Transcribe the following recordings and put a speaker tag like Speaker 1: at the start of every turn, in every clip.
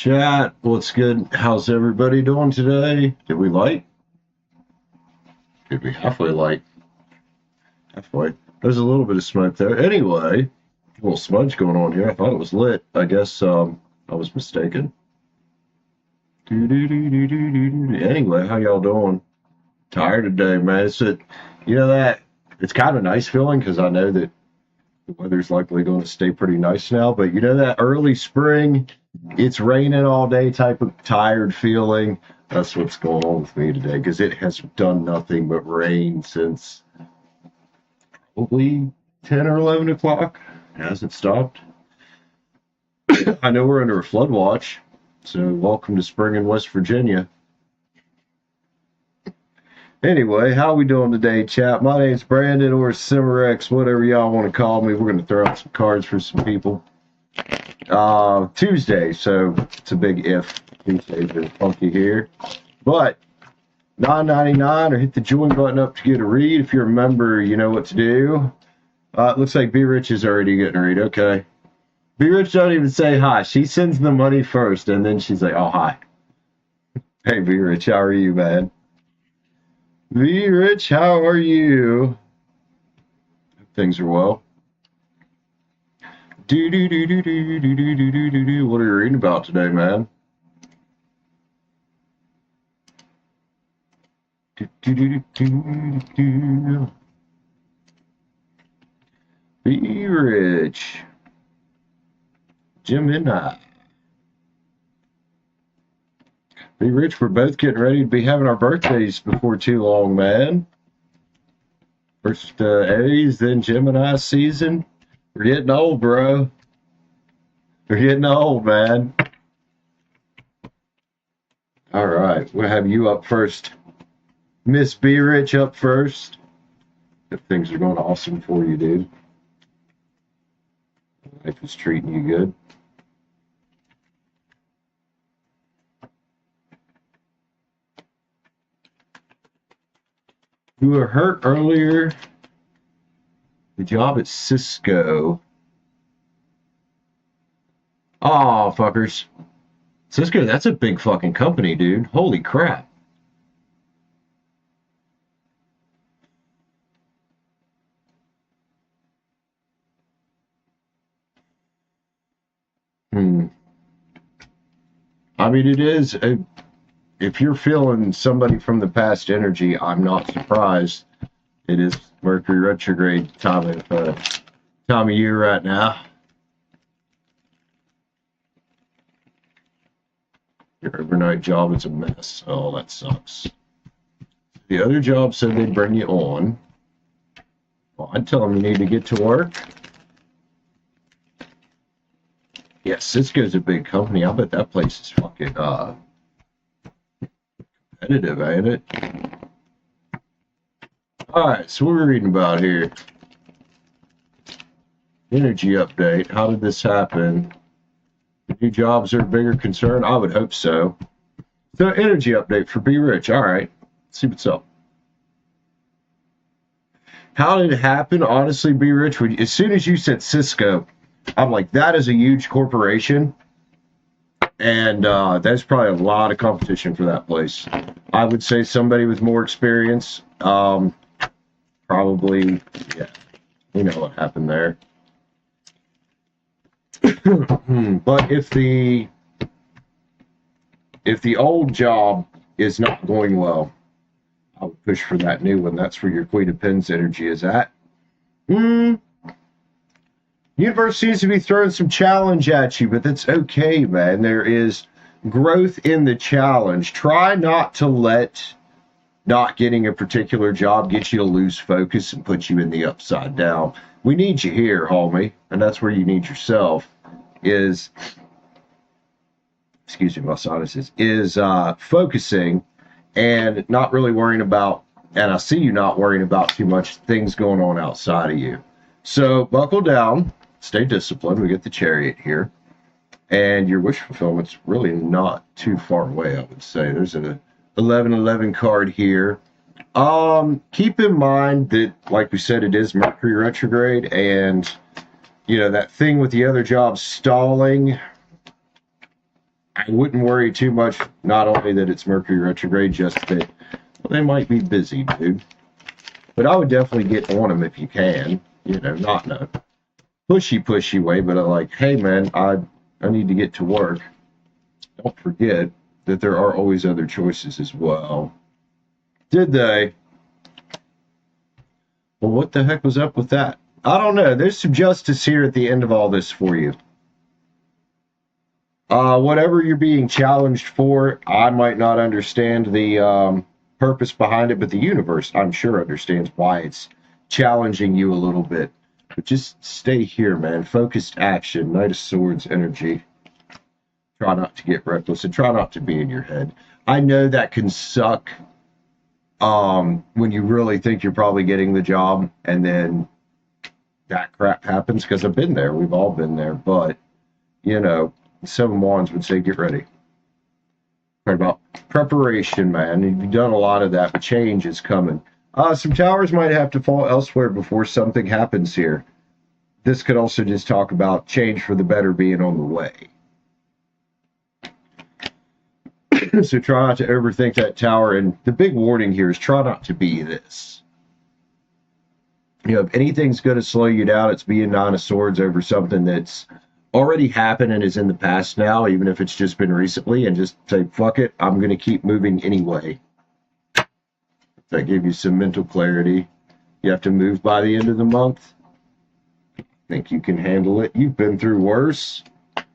Speaker 1: Chat, what's good? How's everybody doing today? Did we light? Did we halfway light? Halfway. There's a little bit of smoke there. Anyway, a little smudge going on here. I thought it was lit. I guess I was mistaken. Anyway, how y'all doing? Tired today, man. It's kind of nice feeling because I know that the weather's likely going to stay pretty nice now. But that early spring, it's raining all day type of tired feeling. That's what's going on with me today because it has done nothing but rain since probably 10 or 11 o'clock. It hasn't stopped. I know we're under a flood watch, so welcome to spring in West Virginia. Anyway, how we doing today, chat? My name's Brandon or Cimarex, whatever y'all want to call me. We're going to throw out some cards for some people. Tuesday, so it's a big if. Tuesdays are funky here. But $9.99 or hit the join button up to get a read. If you're a member, you know what to do. It looks like B Rich is already getting a read. Okay. B Rich don't even say hi. She sends the money first, and then she's like, oh, hi. Hey, B Rich, how are you, man? V Rich, how are you? Things are well. What are you reading about today, man? V Rich, Jim and I. Be Rich, we're both getting ready to be having our birthdays before too long, man. First Aries, then Gemini season. We're getting old, bro. We're getting old, man. All right, we'll have you up first. Miss B Rich up first. If things are going awesome for you, dude. Life is treating you good. You were hurt earlier. The job at Cisco. Oh, fuckers. Cisco, that's a big fucking company, dude. Holy crap. I mean, it is if you're feeling somebody from the past energy, I'm not surprised. It is Mercury retrograde time of year right now. Your overnight job is a mess. Oh, that sucks. The other job said they'd bring you on. Well, I'd tell them you need to get to work. Yeah, Cisco's a big company. I bet that place is fucking competitive, ain't it? Alright, so what are we reading about here? Energy update. How did this happen? New jobs are a bigger concern? I would hope so. So, energy update for B Rich. Alright, let's see what's up. How did it happen? Honestly, B Rich, as soon as you said Cisco, I'm like, that is a huge corporation, and there's probably a lot of competition for that place. I would say somebody with more experience, probably, yeah, you know what happened there. But if the old job is not going well, I would push for that new one. That's where your Queen of Pens energy is at. Universe seems to be throwing some challenge at you, but that's okay, man. There is growth in the challenge. Try not to let not getting a particular job get you to lose focus and put you in the upside down. We need you here, homie, and that's where you need yourself is, excuse me, my sinuses, is focusing and not really worrying about, and I see you not worrying about too much things going on outside of you. So buckle down. Stay disciplined. We get the Chariot here. And your wish fulfillment's really not too far away, I would say. There's an 1111 card here. Keep in mind that, like we said, it is Mercury retrograde, and, that thing with the other job stalling, I wouldn't worry too much, not only that it's Mercury retrograde, just that well, they might be busy, dude. But I would definitely get on them if you can. You know, not in a pushy way, but like, hey man, I need to get to work. Don't forget that there are always other choices as well. Did they? Well, what the heck was up with that? I don't know. There's some justice here at the end of all this for you. Whatever you're being challenged for, I might not understand the purpose behind it, but the universe, I'm sure, understands why it's challenging you a little bit. But just stay here, man. Focused action, Knight of Swords energy. Try not to get reckless and try not to be in your head. I know that can suck when you really think you're probably getting the job and then that crap happens, because I've been there. We've all been there. But, you know, Seven Wands would say, get ready. Right about preparation, man. You've done a lot of that, but change is coming. Some towers might have to fall elsewhere before something happens here. This could also just talk about change for the better being on the way. So try not to overthink that tower. And the big warning here is try not to be this. You know, if anything's going to slow you down, it's being Nine of Swords over something that's already happened and is in the past now, even if it's just been recently, and just say, fuck it, I'm going to keep moving anyway. That gave you some mental clarity. You have to move by the end of the month. Think you can handle it. You've been through worse,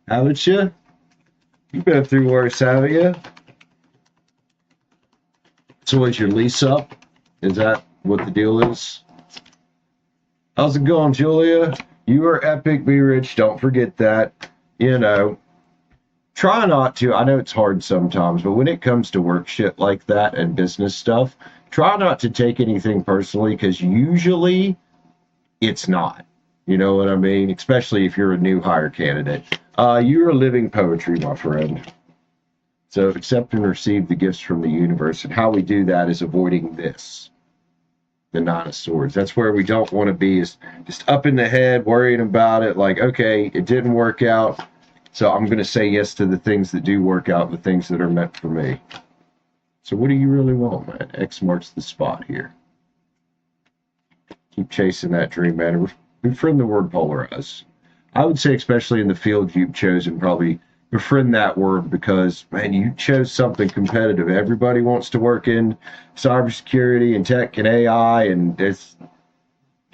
Speaker 1: haven't you? You've been through worse, haven't you? So is your lease up? Is that what the deal is? How's it going, Julia? You are epic, be rich. Don't forget that. You know, try not to. I know it's hard sometimes, but when it comes to work shit like that and business stuff, try not to take anything personally, because usually it's not. You know what I mean? Especially if you're a new hire candidate. You're living poetry, my friend. So accept and receive the gifts from the universe. And how we do that is avoiding this. The Nine of Swords. That's where we don't want to be, is just up in the head, worrying about it. Like, okay, it didn't work out, so I'm going to say yes to the things that do work out, the things that are meant for me. So what do you really want, man? X marks the spot here. Keep chasing that dream, man. Befriend the word polarize. I would say, especially in the field you've chosen, probably befriend that word, because, man, you chose something competitive. Everybody wants to work in cybersecurity and tech and AI, and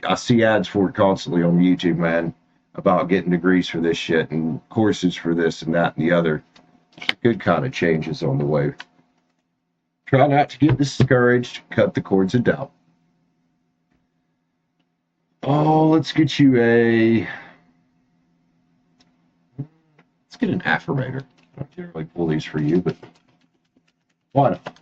Speaker 1: I see ads for it constantly on YouTube, man, about getting degrees for this shit and courses for this and that and the other. Good kind of changes on the way. Try not to get discouraged. Cut the cords of doubt. Oh, let's get you a... Let's get an affirmator. I don't generally pull these for you, but why not?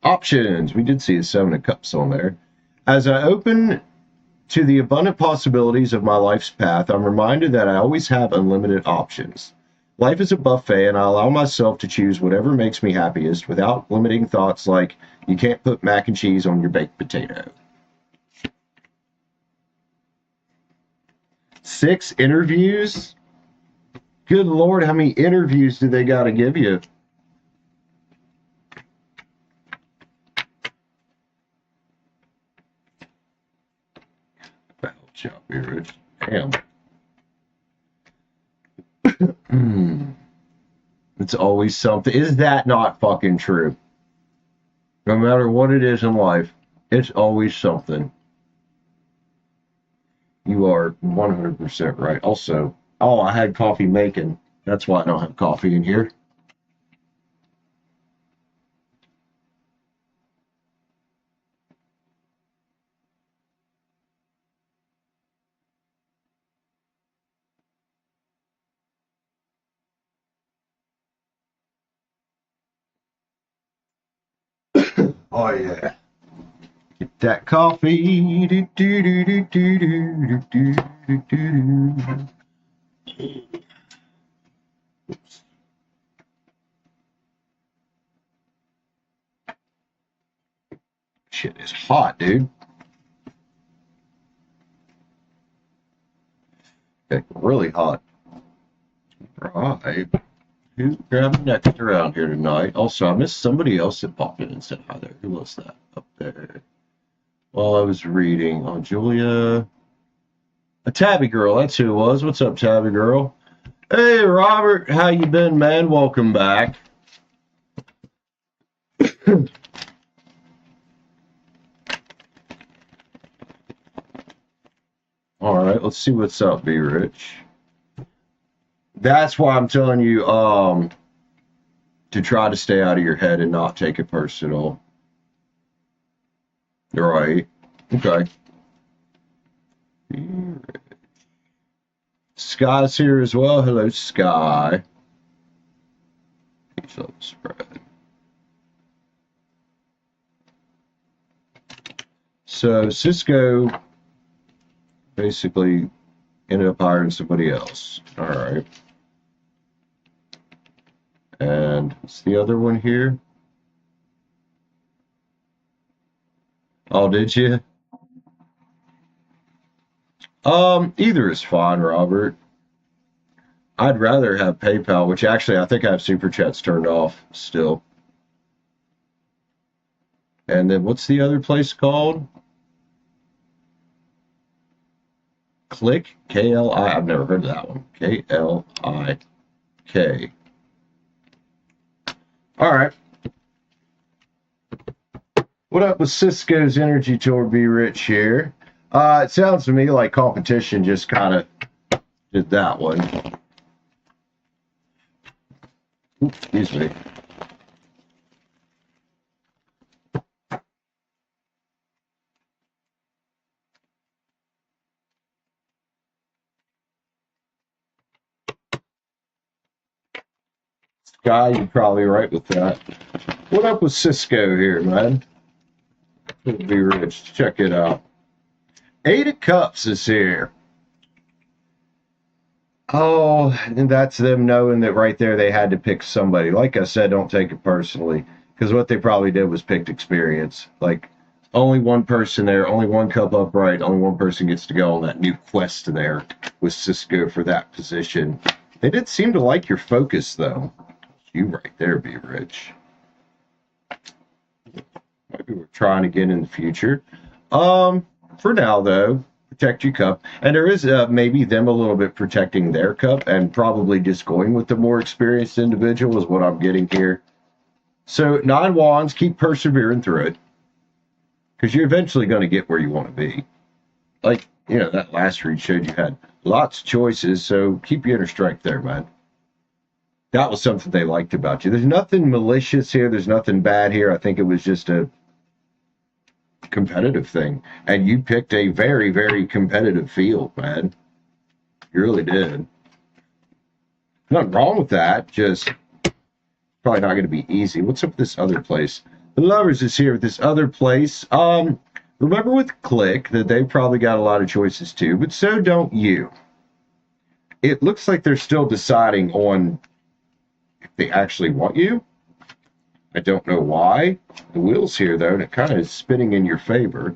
Speaker 1: Options. We did see the Seven of Cups on there. As I open to the abundant possibilities of my life's path, I'm reminded that I always have unlimited options. Life is a buffet, and I allow myself to choose whatever makes me happiest without limiting thoughts like, you can't put mac and cheese on your baked potato. 6 interviews? Good Lord, how many interviews do they got to give you? Battle job here. Damn. It's always something. Is that not fucking true? No matter what it is in life, it's always something. You are 100% right. Also, oh, I had coffee making. That's why I don't have coffee in here. Oh, yeah. Get that coffee. Do, do, do, do, do, do, do, do, do. Oops. Shit is hot, dude. Okay, really hot. Right. Who's grabbing next around here tonight? Also, I missed somebody else that popped in and said hi there. Who was that up there? While I was reading. Oh, Julia. A Tabby Girl, that's who it was. What's up, Tabby Girl? Hey, Robert, how you been, man? Welcome back. All right, let's see what's up, B Rich. That's why I'm telling you to try to stay out of your head and not take it personal. Right. Okay. Sky's here as well. Hello, Sky. Peace up, spread. So Cisco basically ended up hiring somebody else. All right. And what's the other one here? Oh, did you? Either is fine, Robert. I'd rather have PayPal, which actually I think I have Super Chats turned off still. And then what's the other place called? Click, K-L-I. I've never heard of that one. K-L-I-K. All right. What up with Cisco's Energy Tour Be Rich here? It sounds to me like competition just kind of did that one. Oops, excuse me. Sky, you're probably right with that. What up with Cisco here, man? It'll be rich. Check it out. 8 of Cups is here. Oh, and that's them knowing that right there they had to pick somebody. Like I said, don't take it personally, because what they probably did was picked experience. Like, only one person there, only one cup upright, only one person gets to go on that new quest there with Cisco for that position. They did seem to like your focus, though. You right there, Be Rich. Maybe we're trying again in the future. For now, though, protect your cup. And there is maybe them a little bit protecting their cup and probably just going with the more experienced individual is what I'm getting here. So 9 Wands, keep persevering through it, because you're eventually going to get where you want to be. Like, you know, that last read showed you had lots of choices, so keep your inner strength there, man. That was something they liked about you. There's nothing malicious here. There's nothing bad here. I think it was just a competitive thing. And you picked a very, very competitive field, man. You really did. Nothing wrong with that. Just probably not going to be easy. What's up with this other place? The Lovers is here with this other place. Remember with Click that they probably got a lot of choices too, but so don't you. It looks like they're still deciding on if they actually want you. I don't know why. The wheel's here though, and it kind of is spinning in your favor.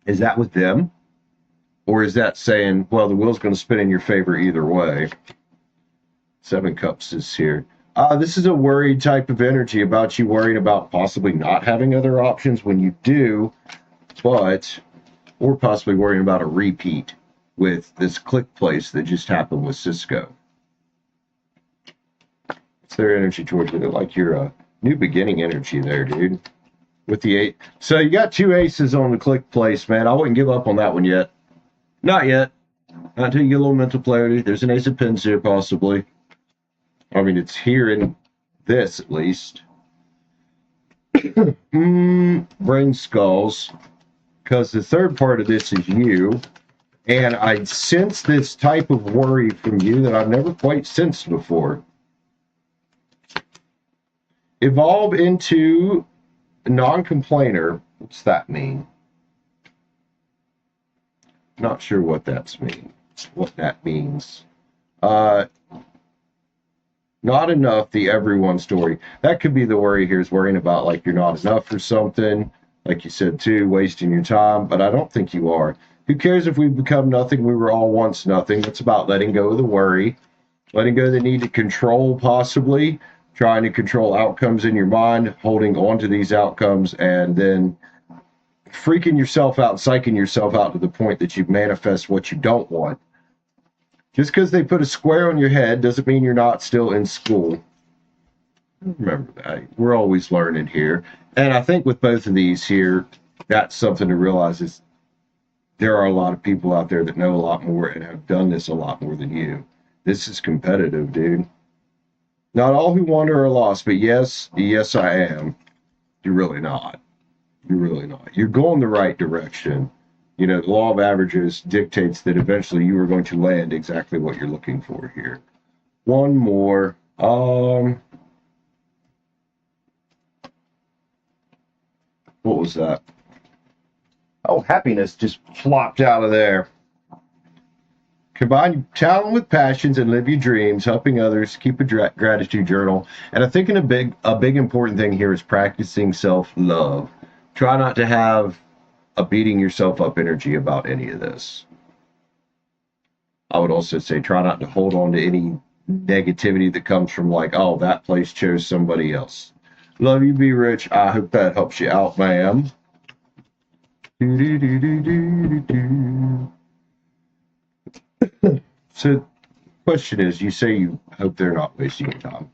Speaker 1: Is that with them? Or is that saying, well, the wheel's going to spin in your favor either way? 7 Cups is here. This is a worried type of energy about you worrying about possibly not having other options when you do, or possibly worrying about a repeat with this Click place that just happened with Cisco. It's their energy towards you. They're like your new beginning energy there, dude. With the 8. So you got 2 aces on the Click place, man. I wouldn't give up on that one yet. Not yet. Not until you get a little mental clarity. There's an ace of pins here, possibly. I mean, it's here in this, at least. Brain skulls. Because the third part of this is you. And I sense this type of worry from you that I've never quite sensed before. Evolve into non-complainer. What's that mean? Not sure what that means. Not enough, the everyone story. That could be the worry here, is worrying about like you're not enough for something. Like you said too, wasting your time. But I don't think you are. Who cares if we become nothing? We were all once nothing. It's about letting go of the worry, letting go of the need to control, possibly trying to control outcomes in your mind, holding on to these outcomes, and then freaking yourself out, psyching yourself out to the point that you manifest what you don't want. Just because they put a square on your head doesn't mean you're not still in school. Remember that. We're always learning here. And I think with both of these here, that's something to realize is there are a lot of people out there that know a lot more and have done this a lot more than you. This is competitive, dude. Not all who wander are lost, but yes, I am. You're really not. You're really not. You're going the right direction. You know, the law of averages dictates that eventually you are going to land exactly what you're looking for here. One more. What was that? Oh, happiness just flopped out of there. Combine your talent with passions and live your dreams, helping others, keep a gratitude journal. And I think a big important thing here is practicing self-love. Try not to have a beating yourself up energy about any of this. I would also say try not to hold on to any negativity that comes from like, oh, that place chose somebody else. Love you, be rich. I hope that helps you out, ma'am. So, question is, you say you hope they're not wasting your time.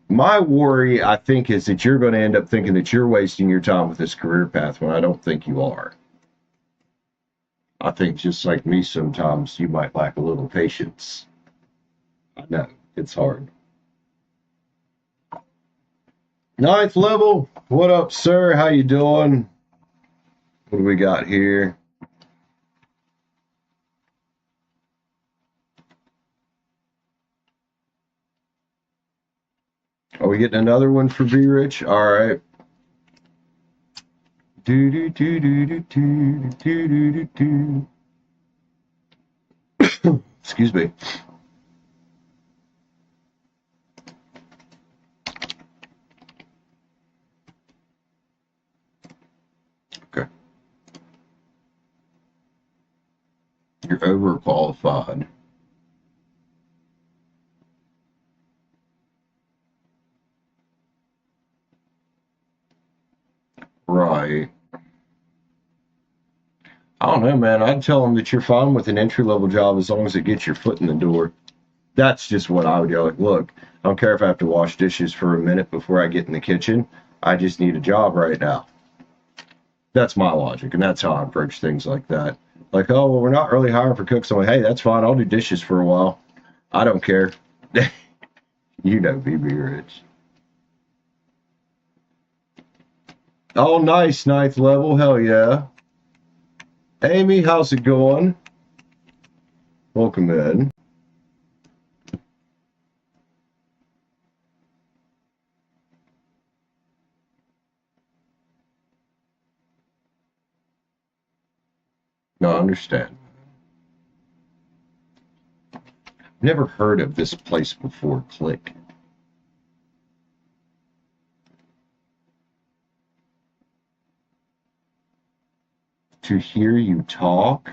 Speaker 1: My worry, I think, is that you're going to end up thinking that you're wasting your time with this career path when I don't think you are. I think just like me, sometimes you might lack a little patience. I know, it's hard. 9th level, what up, sir? How you doing? What do we got here? Are we getting another one for Be Rich? All right. Excuse me. Okay. You're overqualified. Right. I don't know, man. I'd tell them that you're fine with an entry-level job as long as it gets your foot in the door. That's just what I would go like, look, I don't care if I have to wash dishes for a minute before I get in the kitchen. I just need a job right now. That's my logic, and that's how I approach things like that. Like, oh, well, we're not really hiring for cooks. I'm like, hey, that's fine. I'll do dishes for a while. I don't care. You know, Be Rich. Oh, nice, 9th level. Hell yeah. Amy, how's it going? Welcome in. No, I understand. Never heard of this place before, Click. To hear you talk?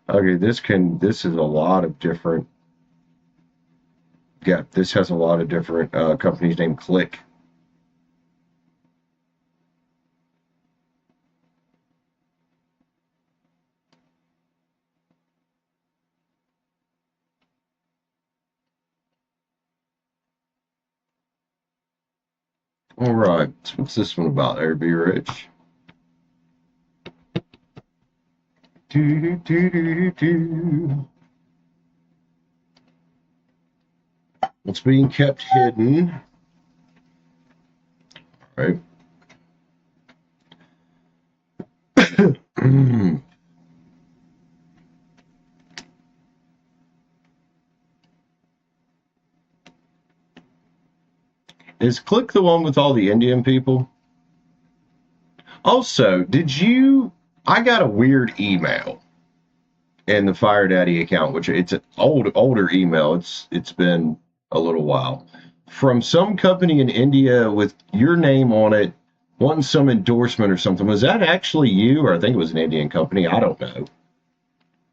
Speaker 1: Okay, this is a lot of different, yeah, this has a lot of different companies named Click. All right, what's this one about there, Be Rich? It's being kept hidden. All right. Is Click the one with all the Indian people? Also, I got a weird email. and the Fire Daddy account, which it's an older email. It's been a little while. From some company in India with your name on it, wanting some endorsement or something. Was that actually you? Or I think it was an Indian company. I don't know.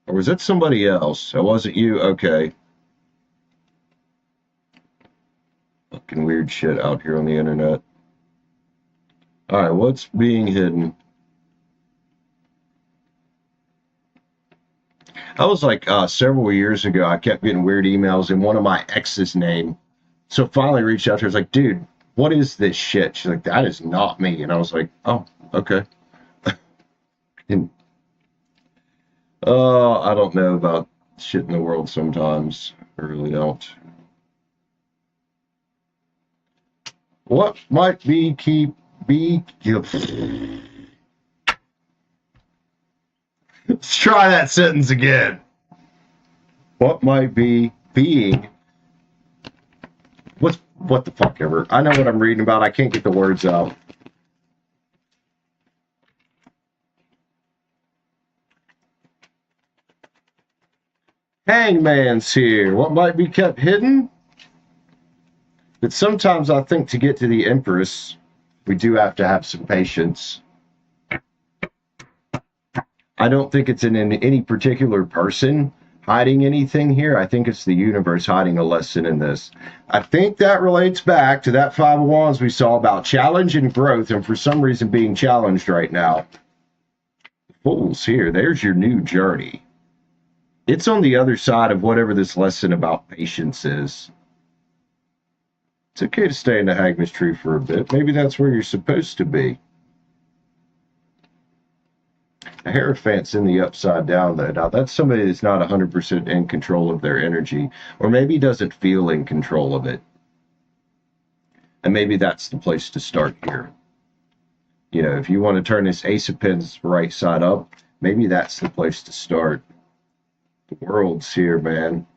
Speaker 1: Or was that somebody else? It wasn't you? Okay. Fucking weird shit out here on the internet. Alright, what's being hidden? I was like several years ago, I kept getting weird emails in one of my ex's name. So finally reached out to her. I was like, dude, what is this shit? She's like, that is not me. And I was like, oh, okay. And, I don't know about shit in the world sometimes. I really don't. What might be Let's try that sentence again. What might be being what the fuck ever. I know what I'm reading about. I can't get the words out. Hangman's here. What might be kept hidden? But sometimes I think to get to the Empress, we do have to have some patience. I don't think it's in any particular person hiding anything here. I think it's the universe hiding a lesson in this. I think that relates back to that Five of Wands we saw about challenge and growth, and for some reason being challenged right now. Fools here. There's your new journey. It's on the other side of whatever this lesson about patience is. It's okay to stay in the Hangman's tree for a bit. Maybe that's where you're supposed to be. A Hierophant's in the upside down, though. Now, that's somebody that's not 100% in control of their energy, or maybe doesn't feel in control of it. And maybe that's the place to start here. You know, if you want to turn this Ace of Pentacles right side up, maybe that's the place to start. The World's here, man.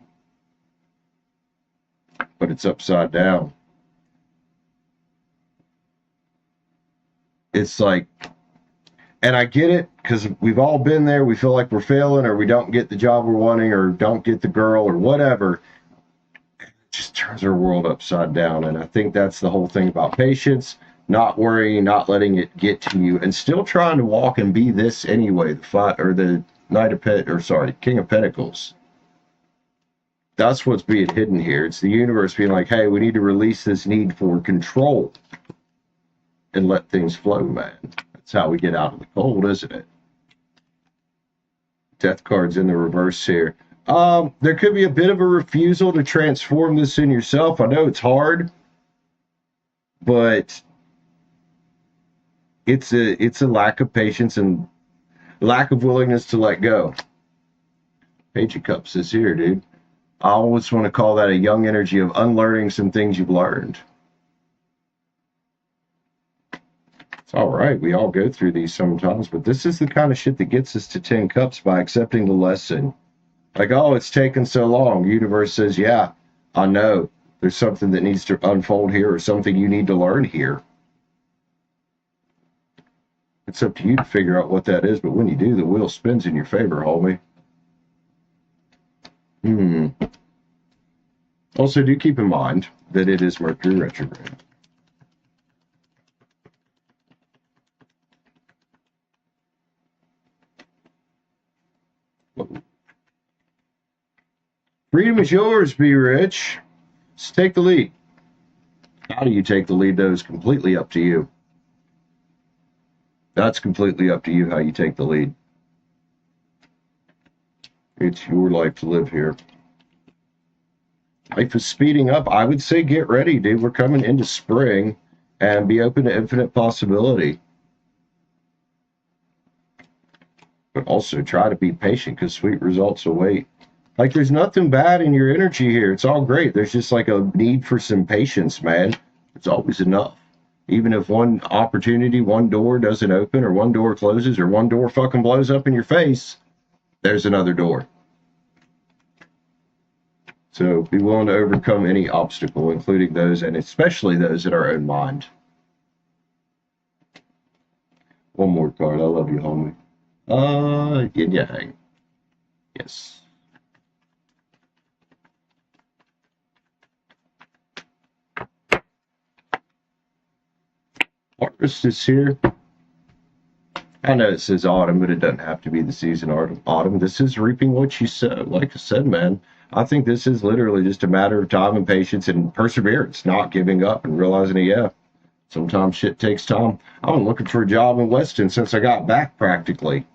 Speaker 1: But it's upside down. It's like, and I get it, because we've all been there. We feel like we're failing, or we don't get the job we're wanting, or don't get the girl, or whatever. It just turns our world upside down. And I think that's the whole thing about patience, not worrying, not letting it get to you, and still trying to walk and be this anyway. The King of Pentacles. That's what's being hidden here. It's the universe being like, hey, we need to release this need for control and let things flow, man. That's how we get out of the cold, isn't it? Death card's in the reverse here. There could be a bit of a refusal to transform this in yourself. I know it's hard, but it's a lack of patience and lack of willingness to let go. Page of Cups is here, dude. I always want to call that a young energy of unlearning some things you've learned. It's all right. We all go through these sometimes, but this is the kind of shit that gets us to 10 Cups by accepting the lesson. Like, oh, it's taken so long. The universe says, yeah, I know. There's something that needs to unfold here, or something you need to learn here. It's up to you to figure out what that is, but when you do, the wheel spins in your favor, homie. Also, do keep in mind that it is Mercury retrograde. Freedom is yours, be rich. Just take the lead. How do you take the lead, though, is completely up to you. That's completely up to you how you take the lead. It's your life to live here. Life is speeding up. I would say get ready, dude. We're coming into spring, and be open to infinite possibility. But also try to be patient, because sweet results await. Like, there's nothing bad in your energy here. It's all great. There's just like a need for some patience, man. It's always enough. Even if one opportunity, one door doesn't open, or one door closes, or one door fucking blows up in your face, there's another door. So be willing to overcome any obstacle, including those, and especially those in our own mind. One more card. I love you, homie. Yin Yang. Yes. Harvest is here. I know it says autumn, but it doesn't have to be the season autumn. This is reaping what you sow. Like I said, man, I think this is literally just a matter of time and patience and perseverance, not giving up and realizing, yeah, sometimes shit takes time. I've been looking for a job in Weston since I got back practically.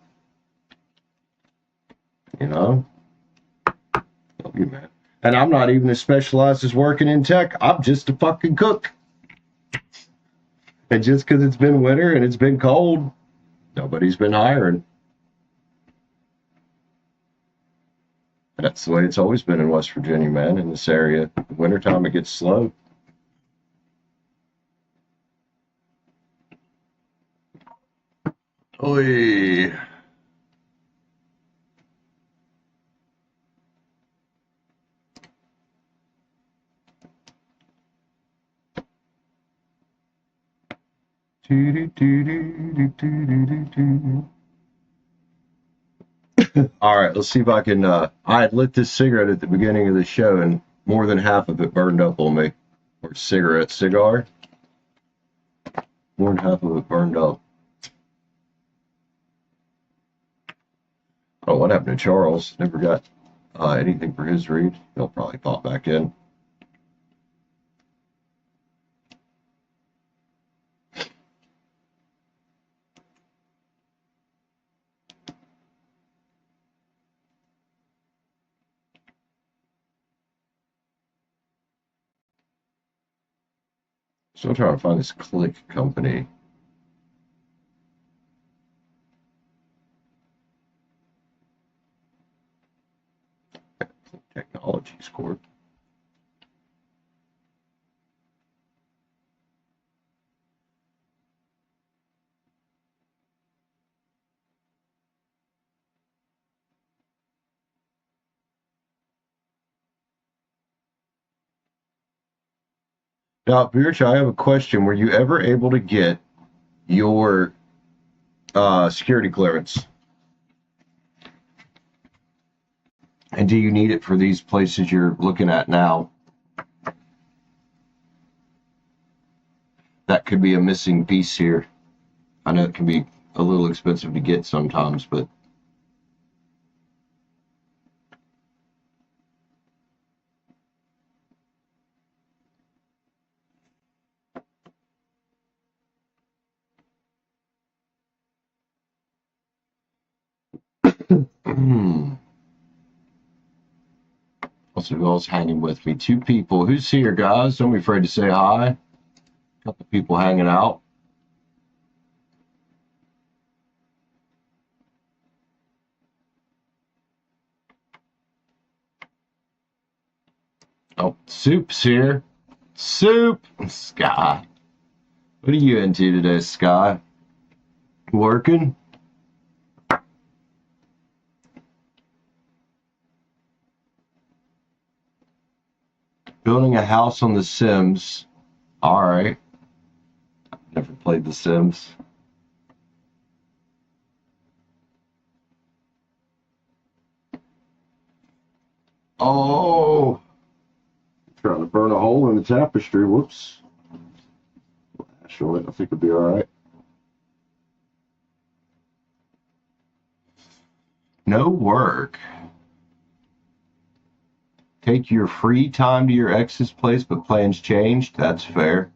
Speaker 1: You know? Love you, man. And I'm not even as specialized as working in tech. I'm just a fucking cook. And just because it's been winter and it's been cold, nobody's been hiring. And that's the way it's always been in West Virginia, man, in this area. In wintertime, it gets slow. Oy. All right, let's see if I can. I had lit this cigarette at the beginning of the show, and more than half of it burned up on me. Or cigar. More than half of it burned up. Oh, what happened to Charles? Never got anything for his read. He'll probably pop back in. Still trying to find this Click company. Technologies Corp. Now, Birch, I have a question. Were you ever able to get your security clearance? And do you need it for these places you're looking at now? That could be a missing piece here. I know it can be a little expensive to get sometimes, but let's see who else hanging with me. Two people. Who's here, guys? Don't be afraid to say hi. A couple people hanging out. Oh, Soup's here. Soup! Sky. What are you into today, Sky? Working? Building a house on The Sims. Alright. Never played The Sims. Oh! Trying to burn a hole in the tapestry. Whoops. Show it. I think it'll be alright. No work. Take your free time to your ex's place, but plans changed? That's fair.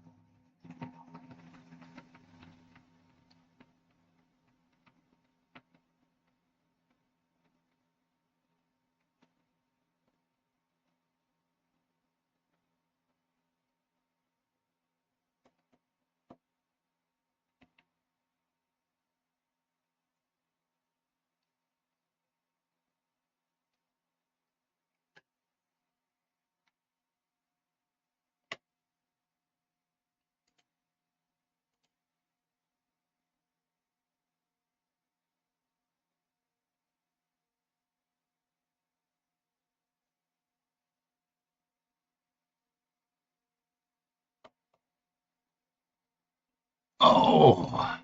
Speaker 1: Oh!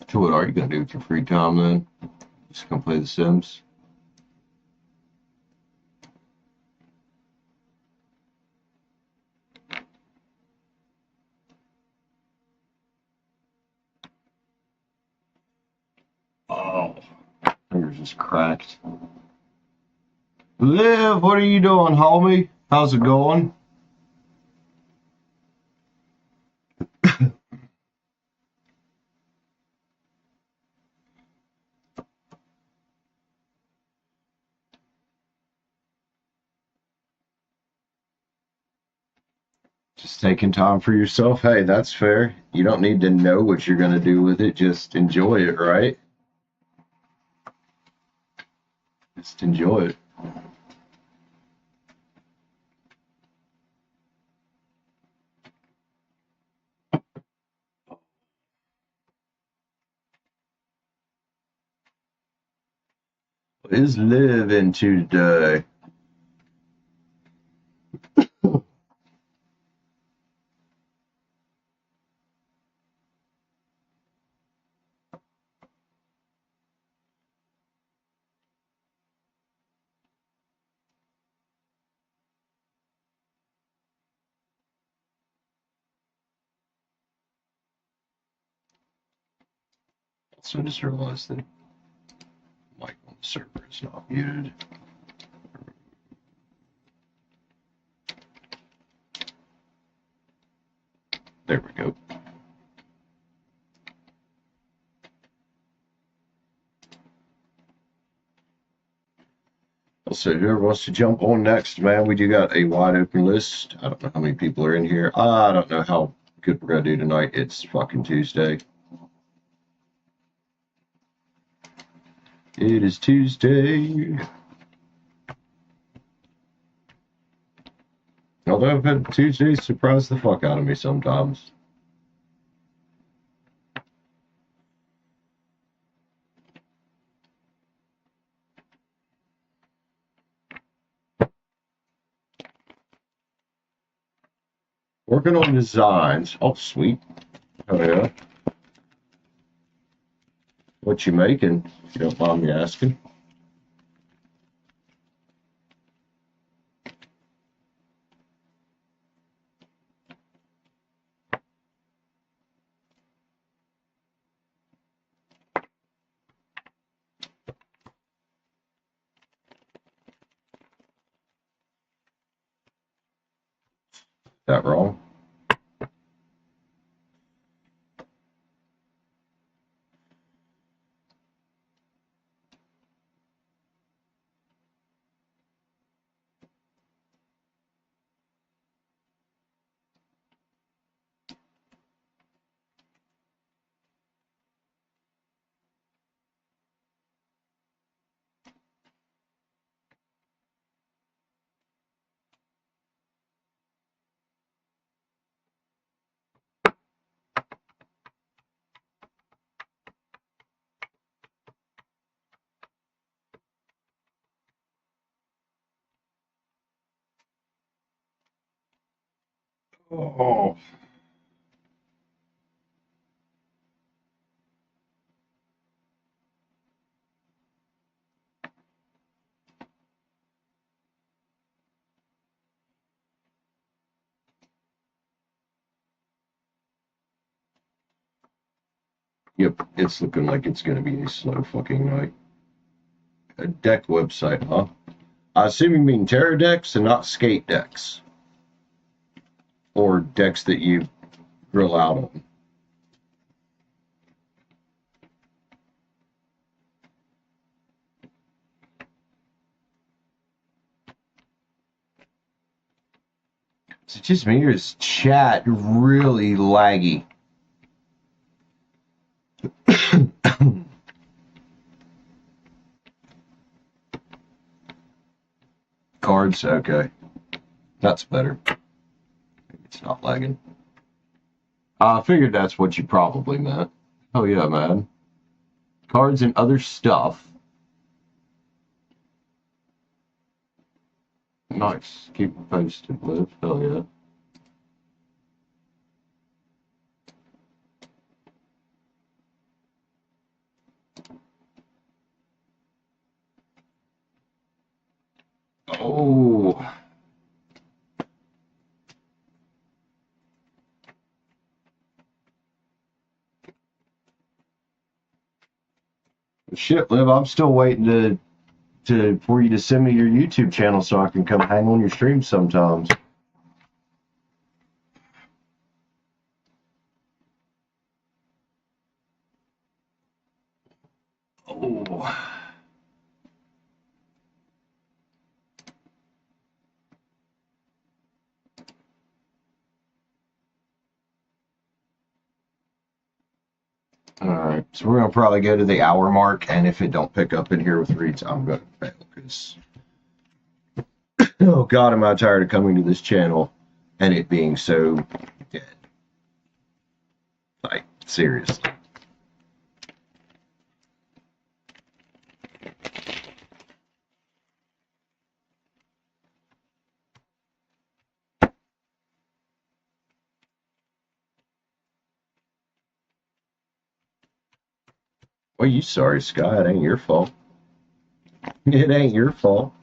Speaker 1: So what are you gonna do with your free time then? Just gonna play The Sims? Oh, fingers just cracked. Liv, what are you doing, homie? How's it going? Just taking time for yourself. Hey, that's fair. You don't need to know what you're gonna do with it. Just enjoy it, right? Just enjoy it. What is Liv into today? So I just realized that mic on the server is not muted. There we go. So whoever wants to jump on next, man, we do got a wide open list. I don't know how many people are in here. I don't know how good we're gonna do tonight. It's fucking Tuesday. It is Tuesday. Although I've had Tuesdays surprise the fuck out of me sometimes. Working on designs. Oh, sweet. Oh, yeah. What you making, if you don't mind me asking? Is that wrong? Oh. Yep, it's looking like it's going to be a slow fucking night. A deck website, huh? I assume you mean Terra decks and not skate decks. Or decks that you grill out on. Is it just me or is chat really laggy? Cards, okay. That's better. Maybe it's not lagging. I figured that's what you probably meant. Oh yeah, man. Cards and other stuff. Nice. Keep it posted, Liv. Hell yeah. Shit, Liv, I'm still waiting for you to send me your YouTube channel so I can come hang on your stream sometimes. Oh. All right, so we're gonna probably go to the hour mark, and if it don't pick up in here with reads, I'm gonna fail because oh god, am I tired of coming to this channel and it being so dead. Like seriously. Well, you sorry, Scott. It ain't your fault. It ain't your fault.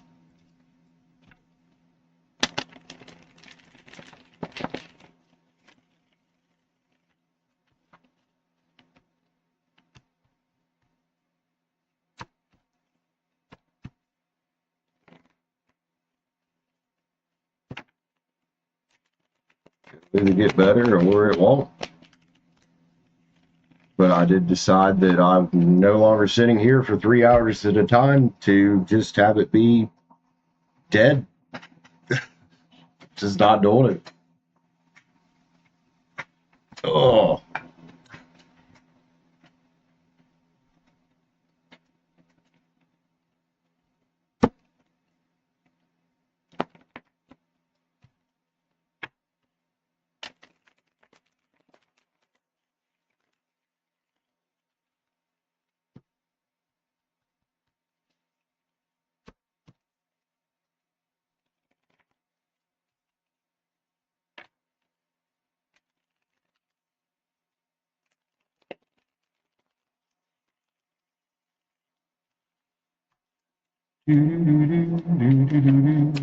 Speaker 1: It'll either get better or it won't. But I did decide that I'm no longer sitting here for 3 hours at a time to just have it be dead. Just not doing it. Oh.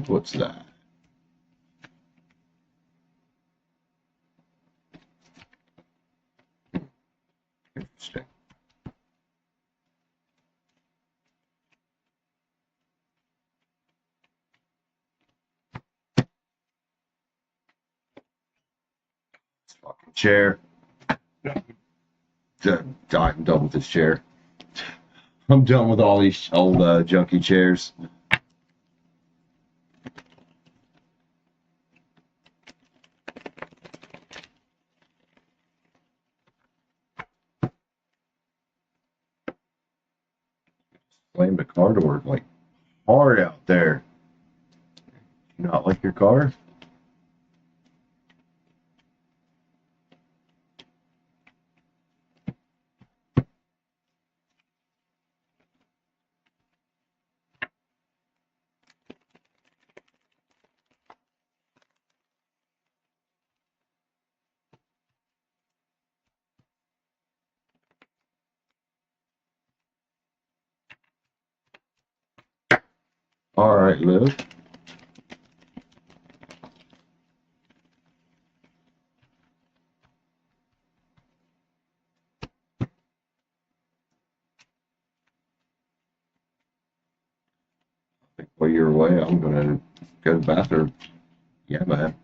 Speaker 1: What's that? Interesting. Fucking chair. I'm done with this chair. I'm done with all these old junky chairs. Slammed the car door like hard out there. You not like your car? All right, Liv. While you're away, I'm gonna go to the bathroom. Yeah, man.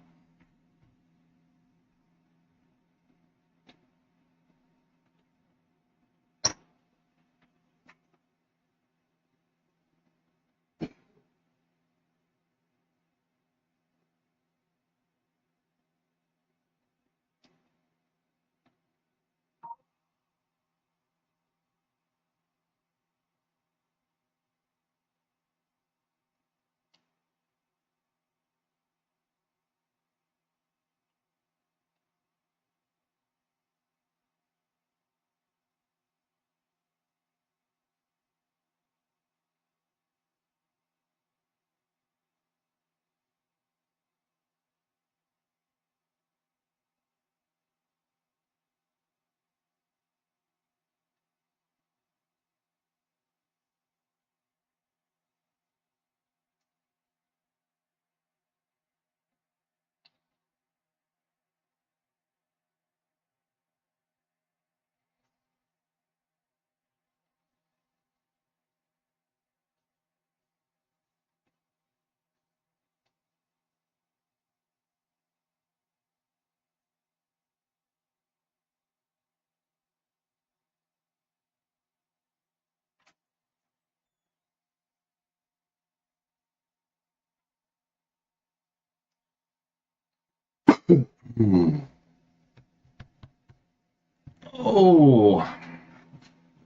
Speaker 1: Oh,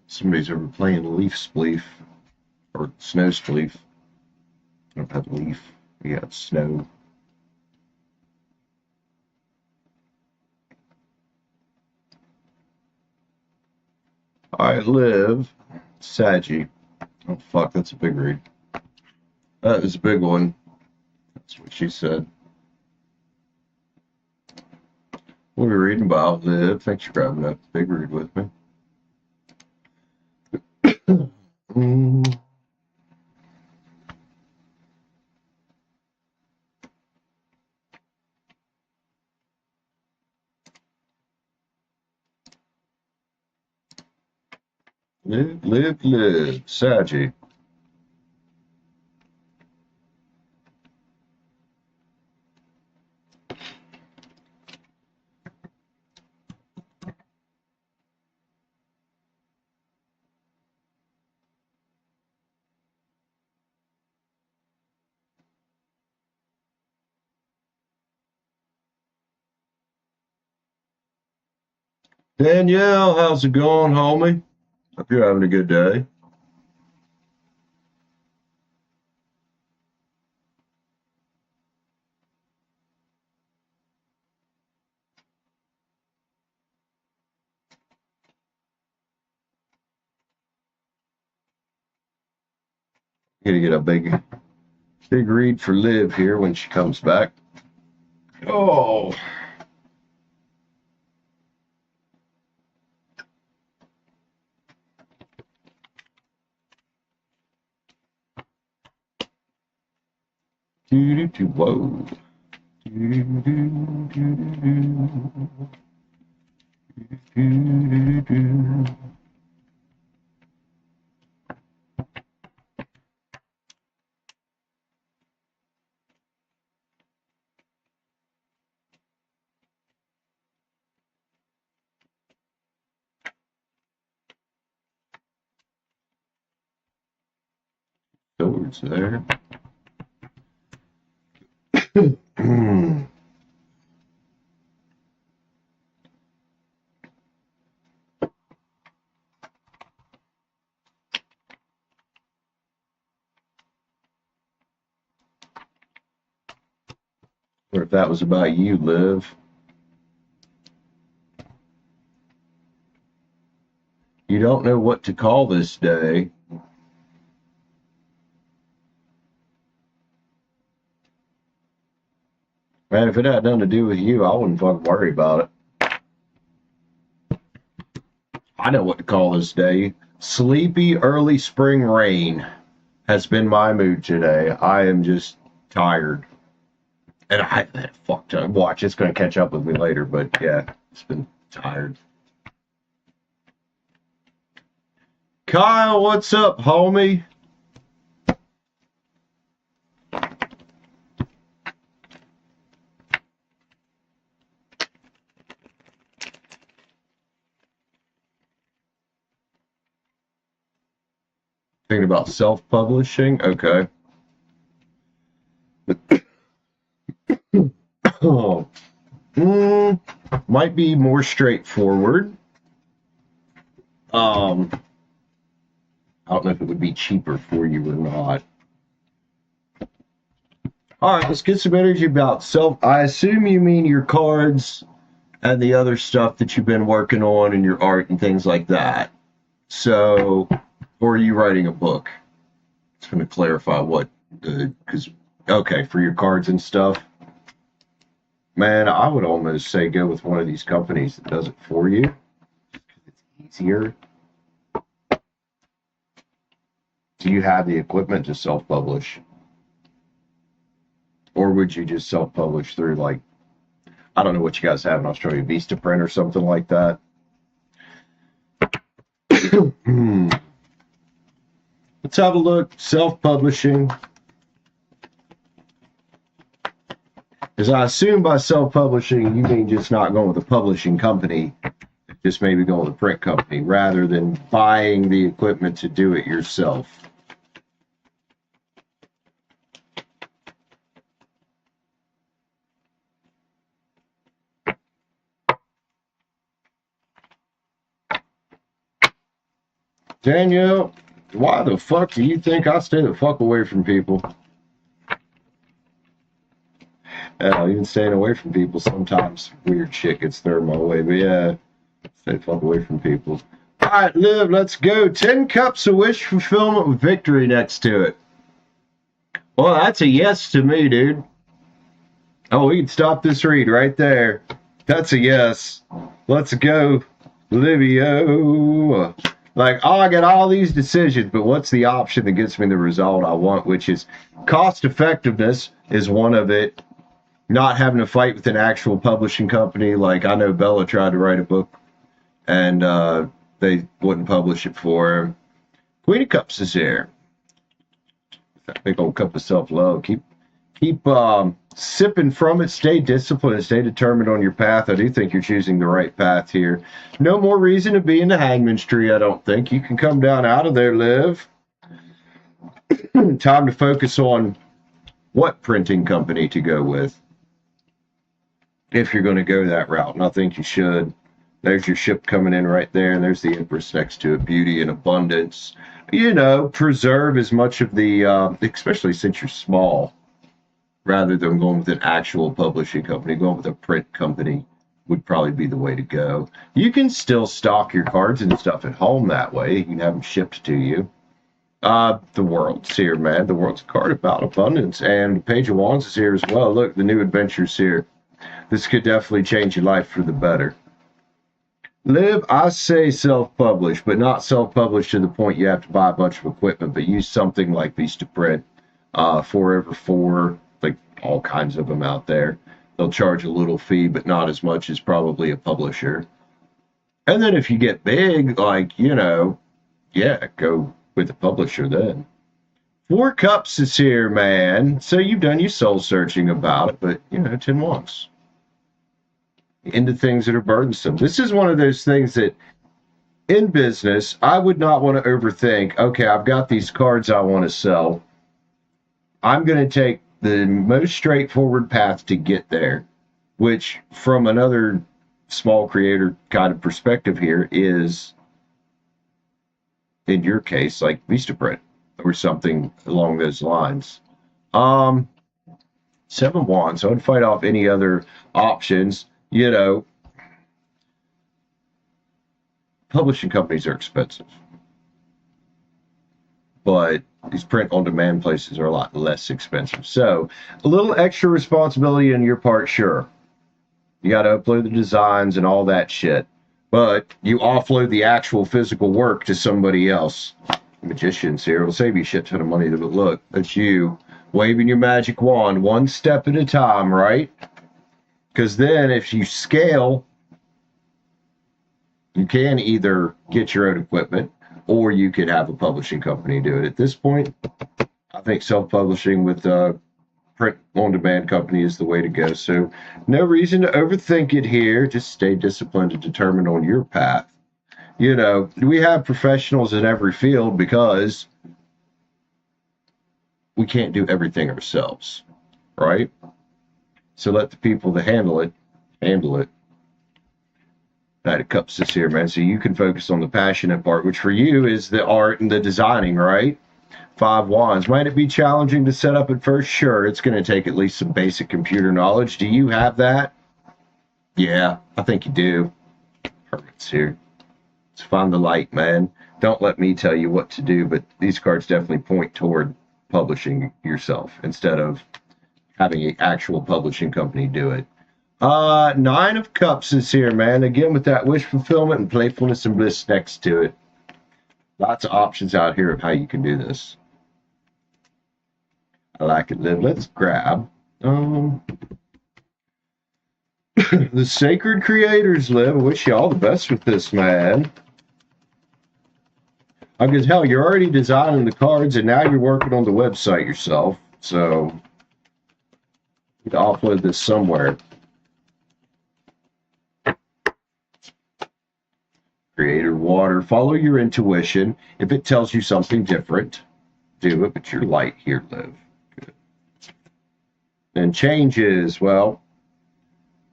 Speaker 1: somebody's over playing Leaf Spleef or Snow Spleef. I don't have leaf. We got snow. I live Saggy. Oh fuck, that's a big read. That is a big one. That's what she said. What are we reading about? Live. Thanks for grabbing that big read with me. Live. Saggy. Danielle, how's it going, homie? Hope you're having a good day. Gonna get a big read for Liv here when she comes back. Oh. Whoa. Swords there. Or if that was about you, Liv. You don't know what to call this day. Man, if it had nothing to do with you, I wouldn't fucking worry about it. I know what to call this day. Sleepy early spring rain has been my mood today. I am just tired. And I fucked up. Watch, it's going to catch up with me later, but yeah, it's been tired. Kyle, what's up, homie? Thinking about self-publishing? Okay. Oh. Might be more straightforward. I don't know if it would be cheaper for you or not. All right, let's get some energy about self. I assume you mean your cards and the other stuff that you've been working on and your art and things like that. So, or are you writing a book? It's going to clarify what, because, okay, for your cards and stuff. Man, I would almost say go with one of these companies that does it for you. It's easier. Do you have the equipment to self-publish? Or would you just self-publish through, like, I don't know what you guys have in Australia, Vistaprint or something like that? Let's have a look. Self-publishing. Because I assume by self-publishing, you mean just not going with a publishing company, just maybe going with a print company, rather than buying the equipment to do it yourself. Danielle, why the fuck do you think I stay the fuck away from people? Even staying away from people, sometimes weird shit gets thrown my way. But yeah, stay the fuck away from people. All right, Liv, let's go. 10 cups of wish fulfillment with victory next to it. Well, that's a yes to me, dude. Oh, we can stop this read right there. That's a yes. Let's go, Livio. Like, oh, I got all these decisions, but what's the option that gets me the result I want, which is cost effectiveness is one of it. Not having to fight with an actual publishing company. Like, I know Bella tried to write a book, and they wouldn't publish it for her. Queen of Cups is here. That big old cup of self-love. Keep sipping from it. Stay disciplined and stay determined on your path. I do think you're choosing the right path here. No more reason to be in the hangman's tree, I don't think. You can come down out of there, Liv. Time to focus on what printing company to go with. If you're going to go that route, and I think you should. There's your ship coming in right there, and there's the Empress next to it. Beauty and abundance. You know, preserve as much of the, especially since you're small, rather than going with an actual publishing company, going with a print company would probably be the way to go. You can still stock your cards and stuff at home that way. You can have them shipped to you. The World's here, man. The World's a card about abundance, and the Page of Wands is here as well. Look, the new adventure's here. This could definitely change your life for the better. Liv, I say self-publish, but not self-publish to the point you have to buy a bunch of equipment, but use something like Vistaprint, 4over4, like all kinds of them out there. They'll charge a little fee, but not as much as probably a publisher. And then if you get big, like, you know, yeah, go with a publisher then. 4 Cups is here, man. So you've done your soul searching about it, but, you know, 10 Wands. Into things that are burdensome. This is one of those things that in business, I would not want to overthink. Okay, I've got these cards I want to sell. I'm going to take the most straightforward path to get there, which from another small creator kind of perspective here is, in your case, like Vistaprint or something along those lines. 7 Wands. I would fight off any other options. You know, publishing companies are expensive, but these print-on-demand places are a lot less expensive. So a little extra responsibility on your part, sure. You got to upload the designs and all that shit, but you offload the actual physical work to somebody else. Magicians here will save you a shit ton of money, but look, that's you waving your magic wand one step at a time, right? Because then if you scale, you can either get your own equipment or you could have a publishing company do it. At this point, I think self-publishing with a print-on-demand company is the way to go. So no reason to overthink it here. Just stay disciplined and determined on your path. You know, we have professionals in every field because we can't do everything ourselves, right? So let the people that handle it. Knight of Cups is here, man. So you can focus on the passionate part, which for you is the art and the designing, right? 5 Wands. Might it be challenging to set up at first? Sure. It's going to take at least some basic computer knowledge. Do you have that? Yeah, I think you do. Hermit's here. Let's find the light, man. Don't let me tell you what to do, but these cards definitely point toward publishing yourself instead of having an actual publishing company do it. 9 of Cups is here, man. Again, with that wish fulfillment and playfulness and bliss next to it. Lots of options out here of how you can do this. I like it, Liv. Let's grab the Sacred Creators, Liv. I wish you all the best with this, man. I can tell you're already designing the cards, and now you're working on the website yourself. So to offload this somewhere. Creator Water. Follow your intuition. If it tells you something different, do it. But you're light here, Liv. Good. And changes, well,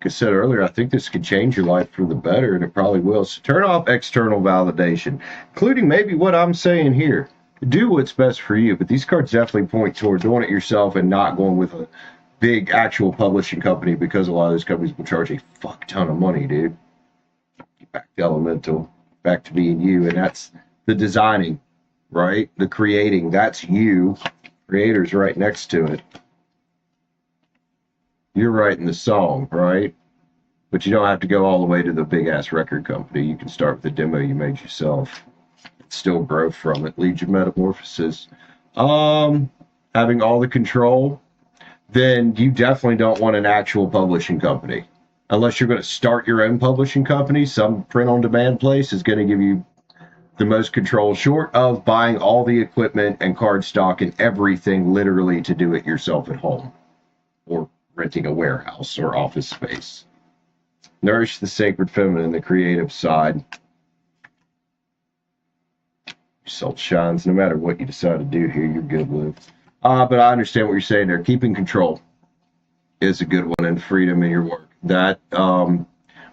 Speaker 1: I said earlier, I think this could change your life for the better, and it probably will. So turn off external validation, including maybe what I'm saying here. Do what's best for you, but these cards definitely point toward doing it yourself and not going with a big actual publishing company, because a lot of those companies will charge a fuck ton of money, dude. Back to Elemental, back to being you, and that's the designing, right? The creating, that's you. Creator's right next to it. You're writing the song, right? But you don't have to go all the way to the big ass record company. You can start with a demo you made yourself. Still grow from it. Legion Metamorphosis. Having all the control, then you definitely don't want an actual publishing company. Unless you're going to start your own publishing company, some print on demand place is going to give you the most control, short of buying all the equipment and card stock and everything literally to do it yourself at home, or renting a warehouse or office space. Nourish the sacred feminine, the creative side. Yourself shines. No matter what you decide to do here, you're good with. But I understand what you're saying there. Keeping control is a good one, and freedom in your work. That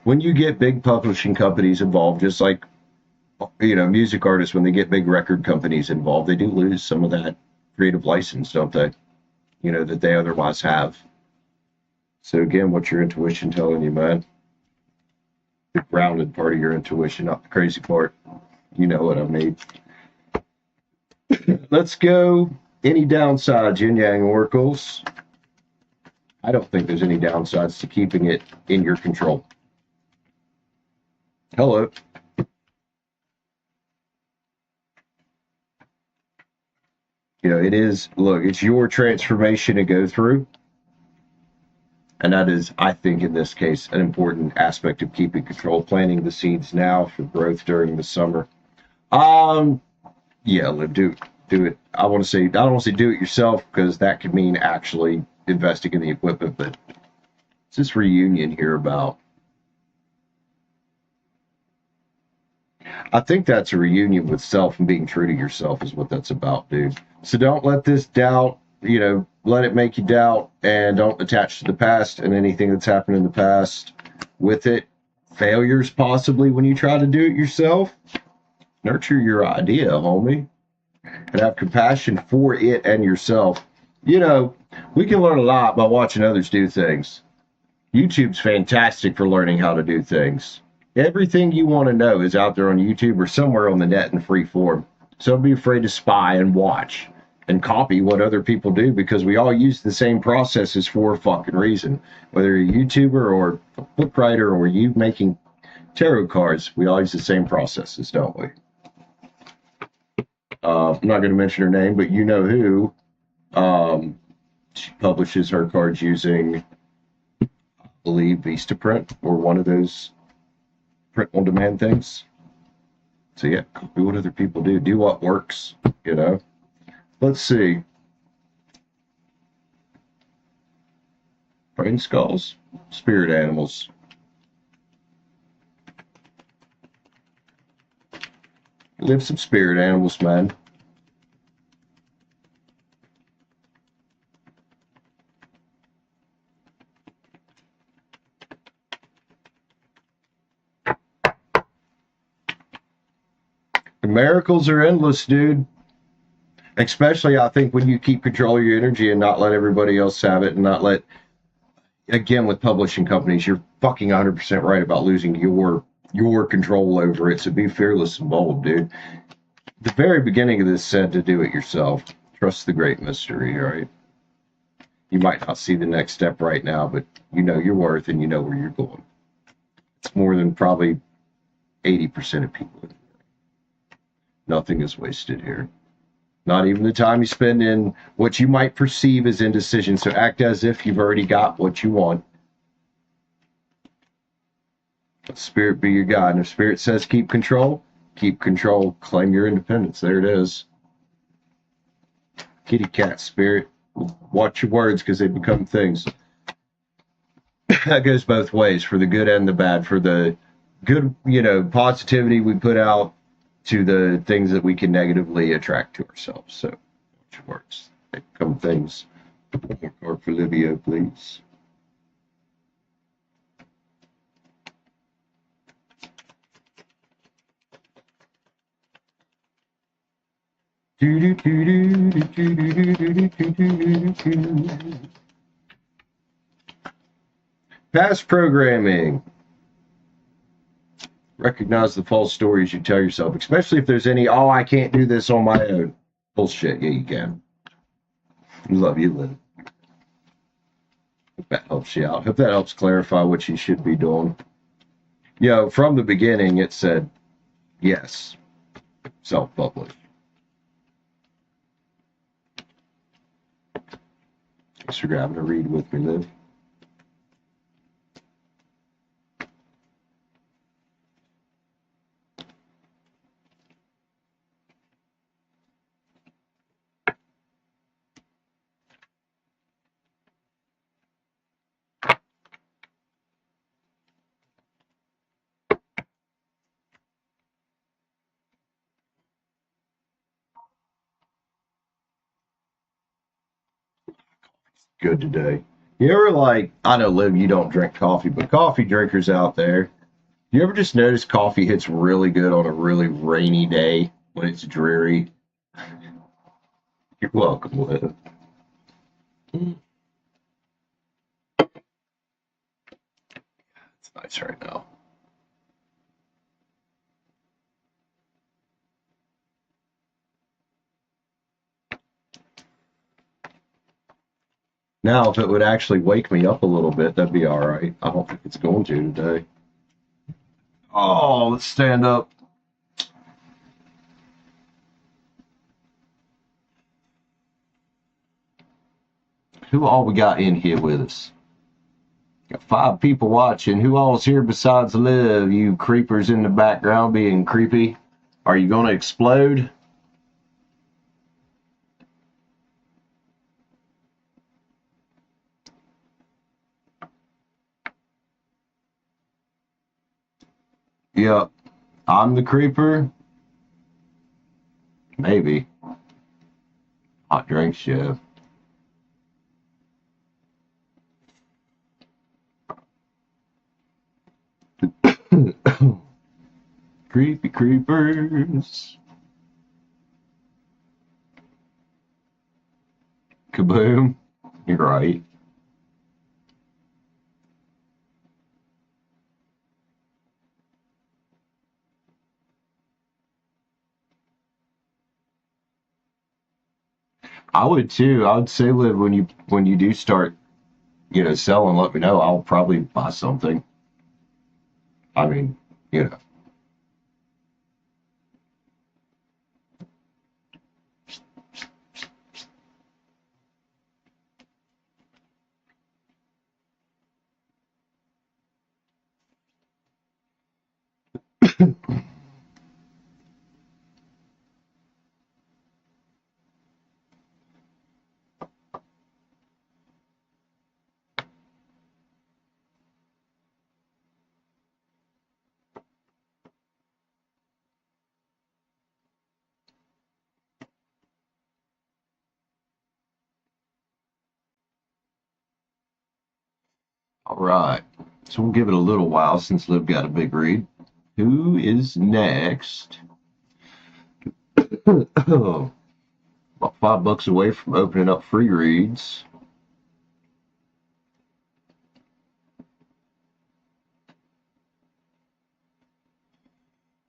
Speaker 1: when you get big publishing companies involved, just like music artists, when they get big record companies involved, they do lose some of that creative license, don't they? That they otherwise have. So again, what's your intuition telling you, man? The grounded part of your intuition, not the crazy part. You know what I mean. Let's go. Any downsides, Yin Yang Oracles? I don't think there's any downsides to keeping it in your control. Hello. It is, look, it's your transformation to go through. And that is, I think, in this case, an important aspect of keeping control, planting the seeds now for growth during the summer. Yeah, do it. I don't want to say do it yourself, because that could mean actually investing in the equipment, but it's this reunion here about. I think that's a reunion with self and being true to yourself is what that's about, dude. So don't let this doubt, let it make you doubt, and don't attach to the past and anything that's happened in the past with it. Failures possibly when you try to do it yourself. Nurture your idea, homie, and have compassion for it and yourself. We can learn a lot by watching others do things. YouTube's fantastic for learning how to do things. Everything you want to know is out there on YouTube or somewhere on the net in free form. So don't be afraid to spy and watch and copy what other people do, because we all use the same processes for a fucking reason. Whether you're a YouTuber or a book writer or you making tarot cards, we all use the same processes, don't we? I'm not going to mention her name, but you know who. She publishes her cards using, I believe, Vistaprint or one of those print on demand things. So yeah, copy what other people do. Do what works, Let's see. Brain skulls, spirit animals. Live some spirit animals, man. The miracles are endless, dude. Especially, I think, when you keep control of your energy and not let everybody else have it, and not let, again, with publishing companies, you're fucking 100% right about losing your control over it. So be fearless and bold, dude. The very beginning of this said to do it yourself. Trust the great mystery, right? You might not see the next step right now, but you know your worth and you know where you're going. It's more than probably 80% of people. Nothing is wasted here. Not even the time you spend in what you might perceive as indecision. So act as if you've already got what you want. Let Spirit be your guide. And if Spirit says keep control, claim your independence. There it is. Kitty cat, Spirit. Watch your words, because they become things. That goes both ways, for the good and the bad. For the good, positivity we put out, to the things that we can negatively attract to ourselves. So, watch your words. They become things. One more card for Livio, please. Past programming. Recognize the false stories you tell yourself, especially if there's any, oh, I can't do this on my own. Bullshit. Yeah, you can. Love you, Lynn. Hope that helps you out. Hope that helps clarify what you should be doing. You know, from the beginning, it said, yes, self-publish. Thanks for grabbing a read with me, Liv. Good today. You ever like, I know, Liv, you don't drink coffee, but coffee drinkers out there, you ever just notice coffee hits really good on a really rainy day when it's dreary? You're welcome, Liv. It's nice right now. Now, if it would actually wake me up a little bit, that'd be all right. I don't think it's going to today. Oh, let's stand up. Who all we got in here with us? Got 5 people watching. Who all's here besides Liv? You creepers in the background being creepy. Are you going to explode? Yep. I'm the creeper? Maybe. Hot drink show. Creepy creepers. Kaboom. You're right. I would too. I would say, Liv, when you do start, selling, let me know. I'll probably buy something. I mean, you know. All right. So we'll give it a little while since Liv got a big read. Who is next? About $5 away from opening up free reads.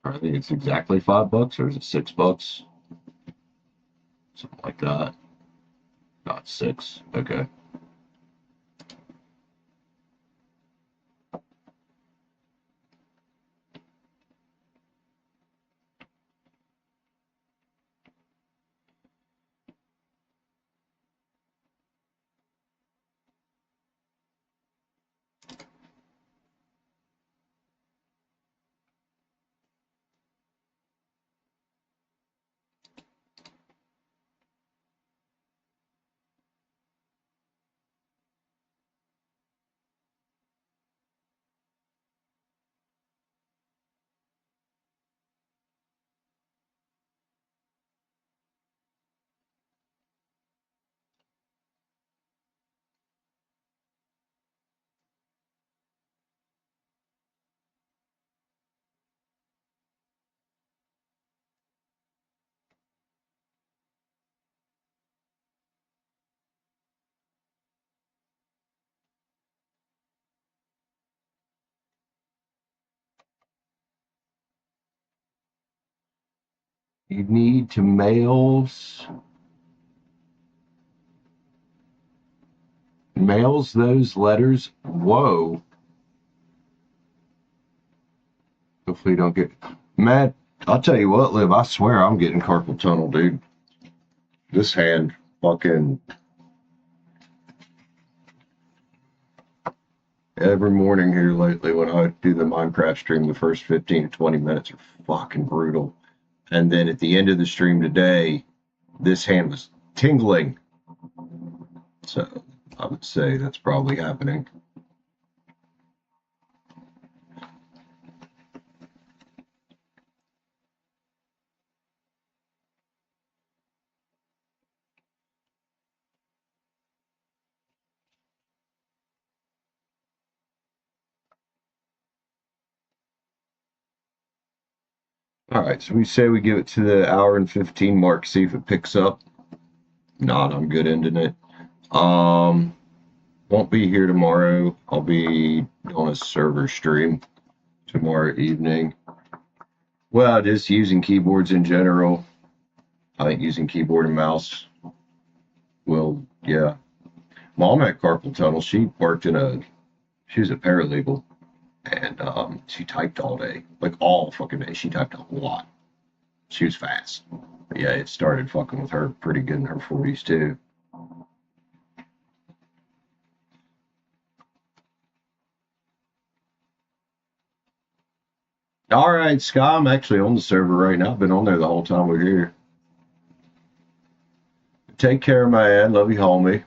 Speaker 1: I think it's exactly $5, or is it $6? Something like that. Not 6. Okay. You need to mails those letters. Whoa. Hopefully you don't get... Matt, I'll tell you what, Liv, I swear I'm getting carpal tunnel, dude. This hand fucking... Every morning here lately when I do the Minecraft stream, the first 15 to 20 minutes are fucking brutal. And then at the end of the stream today, this hand was tingling. So I would say that's probably happening. All right, so we say we give it to the hour and 15 mark, see if it picks up. Not, I'm good ending it. Won't be here tomorrow. I'll be on a server stream tomorrow evening. Well, just using keyboards in general. I think using keyboard and mouse will, yeah. Mom had carpal tunnel. She worked she was a paralegal, and she typed all day, like all fucking day. She typed a lot. She was fast. But yeah, it started fucking with her pretty good in her 40s too. All right, Sky, I'm actually on the server right now. I've been on there the whole time we're here. Take care, man. Love you, homie.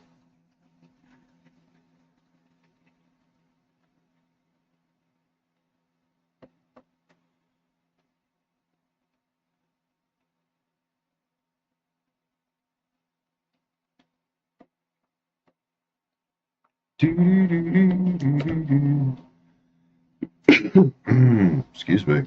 Speaker 1: Excuse me.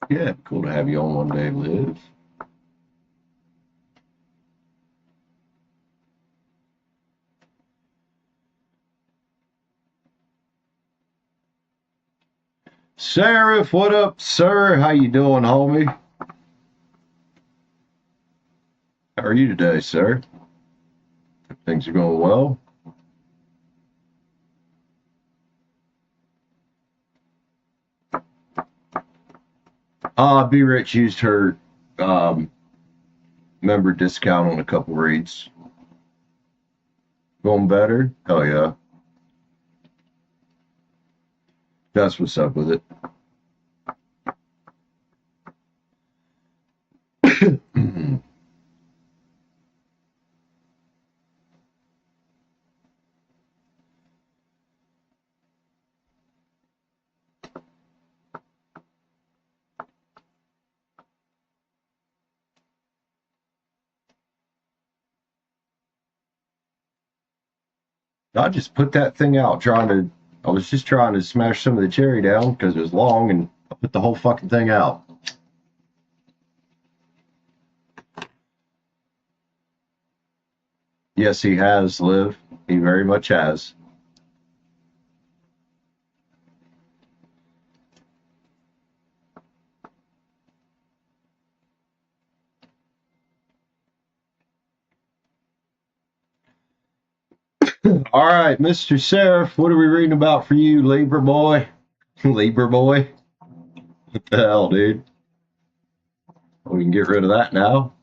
Speaker 1: Yeah, cool to have you on one day, Liv. Seraph, what up, sir? How you doing, homie? How are you today, sir? Things are going well? B Rich used her member discount on a couple reads. Going better? Oh yeah. That's what's up with it. I just put that thing out I was just trying to smash some of the cherry down because it was long, and I put the whole fucking thing out. Yes, he has, Liv. He very much has. All right, Mr. Seraph, what are we reading about for you, Labor Boy? Labor Boy? What the hell, dude? We can get rid of that now.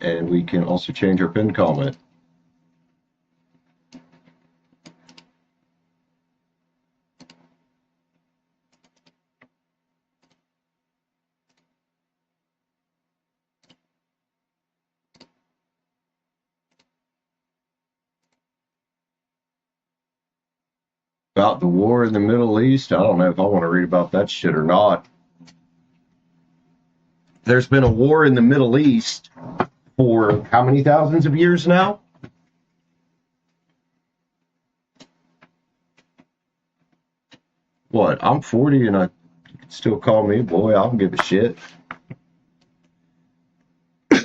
Speaker 1: And we can also change our pin comment. About the war in the Middle East, I don't know if I want to read about that shit or not. There's been a war in the Middle East for how many thousands of years now? What? I'm 40 and I can still call me a boy. I don't give a shit.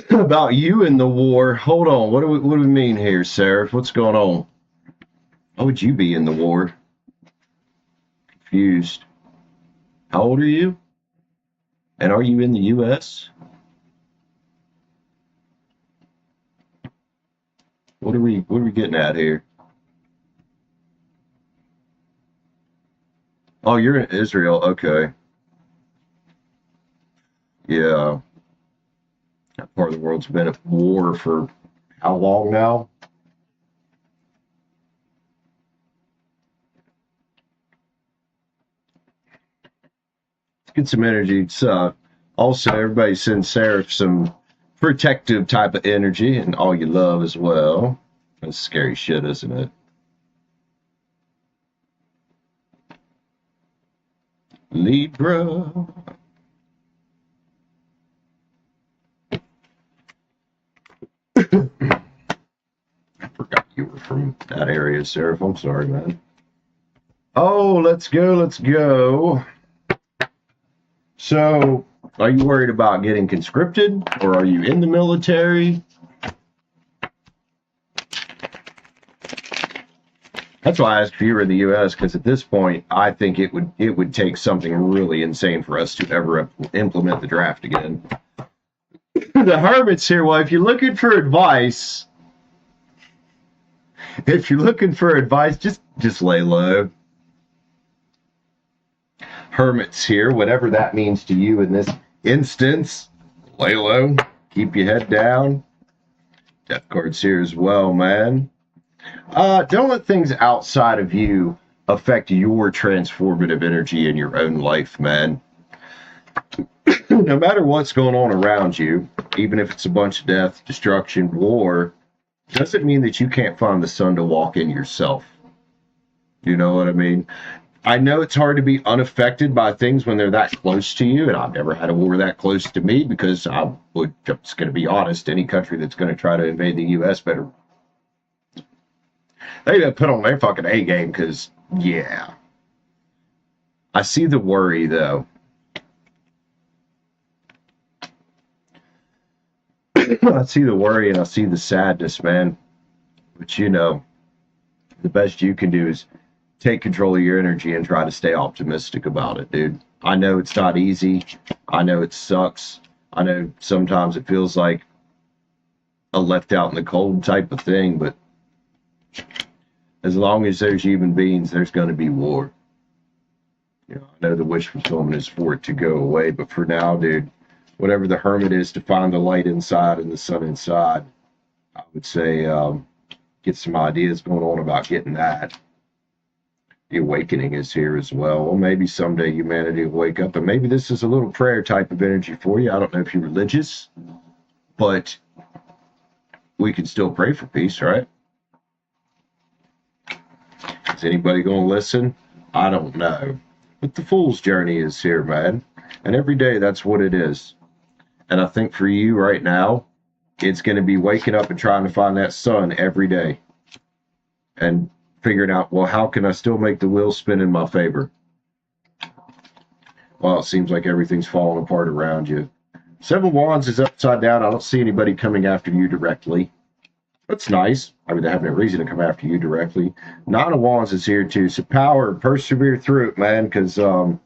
Speaker 1: About you in the war. Hold on. What do we mean here, Sarah? What's going on? Why would you be in the war? Confused. How old are you? And are you in the US? What are we getting at here? Oh, you're in Israel. Okay. Yeah. That part of the world's been at war for how long now? Let's get some energy. It's also everybody send Sarah some protective type of energy and all you love as well. That's scary shit, isn't it? Libra. I forgot you were from that area, Sarah. I'm sorry, man. Oh, let's go, let's go. So, are you worried about getting conscripted, or are you in the military? That's why I asked if you were in the U.S. because at this point, I think it would take something really insane for us to ever implement the draft again. The hermit's here. Well, if you're looking for advice, just lay low. Hermit's here, whatever that means to you in this instance. Lay low, keep your head down. Death card's here as well, man. Don't let things outside of you affect your transformative energy in your own life, man. No matter what's going on around you, even if it's a bunch of death, destruction, war, doesn't mean that you can't find the sun to walk in yourself. You know what I mean? I know it's hard to be unaffected by things when they're that close to you, and I've never had a war that close to me because I'm just going to be honest, any country that's going to try to invade the U.S. better they better put on their fucking A game because, yeah. I see the worry, though. I see the worry and I see the sadness, man. But, you know, the best you can do is take control of your energy and try to stay optimistic about it, dude. I know it's not easy. I know it sucks. I know sometimes it feels like a left out in the cold type of thing, but as long as there's human beings, there's going to be war. You know, I know the wish fulfillment is for it to go away, but for now, dude, whatever the hermit is to find the light inside and the sun inside, I would say get some ideas going on about getting that. The awakening is here as well. Well, maybe someday humanity will wake up, and maybe this is a little prayer type of energy for you. I don't know if you're religious, but we can still pray for peace, right? Is anybody going to listen? I don't know. But the fool's journey is here, man. And every day, that's what it is. And I think for you right now, it's going to be waking up and trying to find that sun every day. And figuring out, well, how can I still make the wheel spin in my favor? Well, it seems like everything's falling apart around you. Seven of Wands is upside down. I don't see anybody coming after you directly. That's nice. I mean, they have no reason to come after you directly. Nine of Wands is here too. So power, persevere through it, man, because you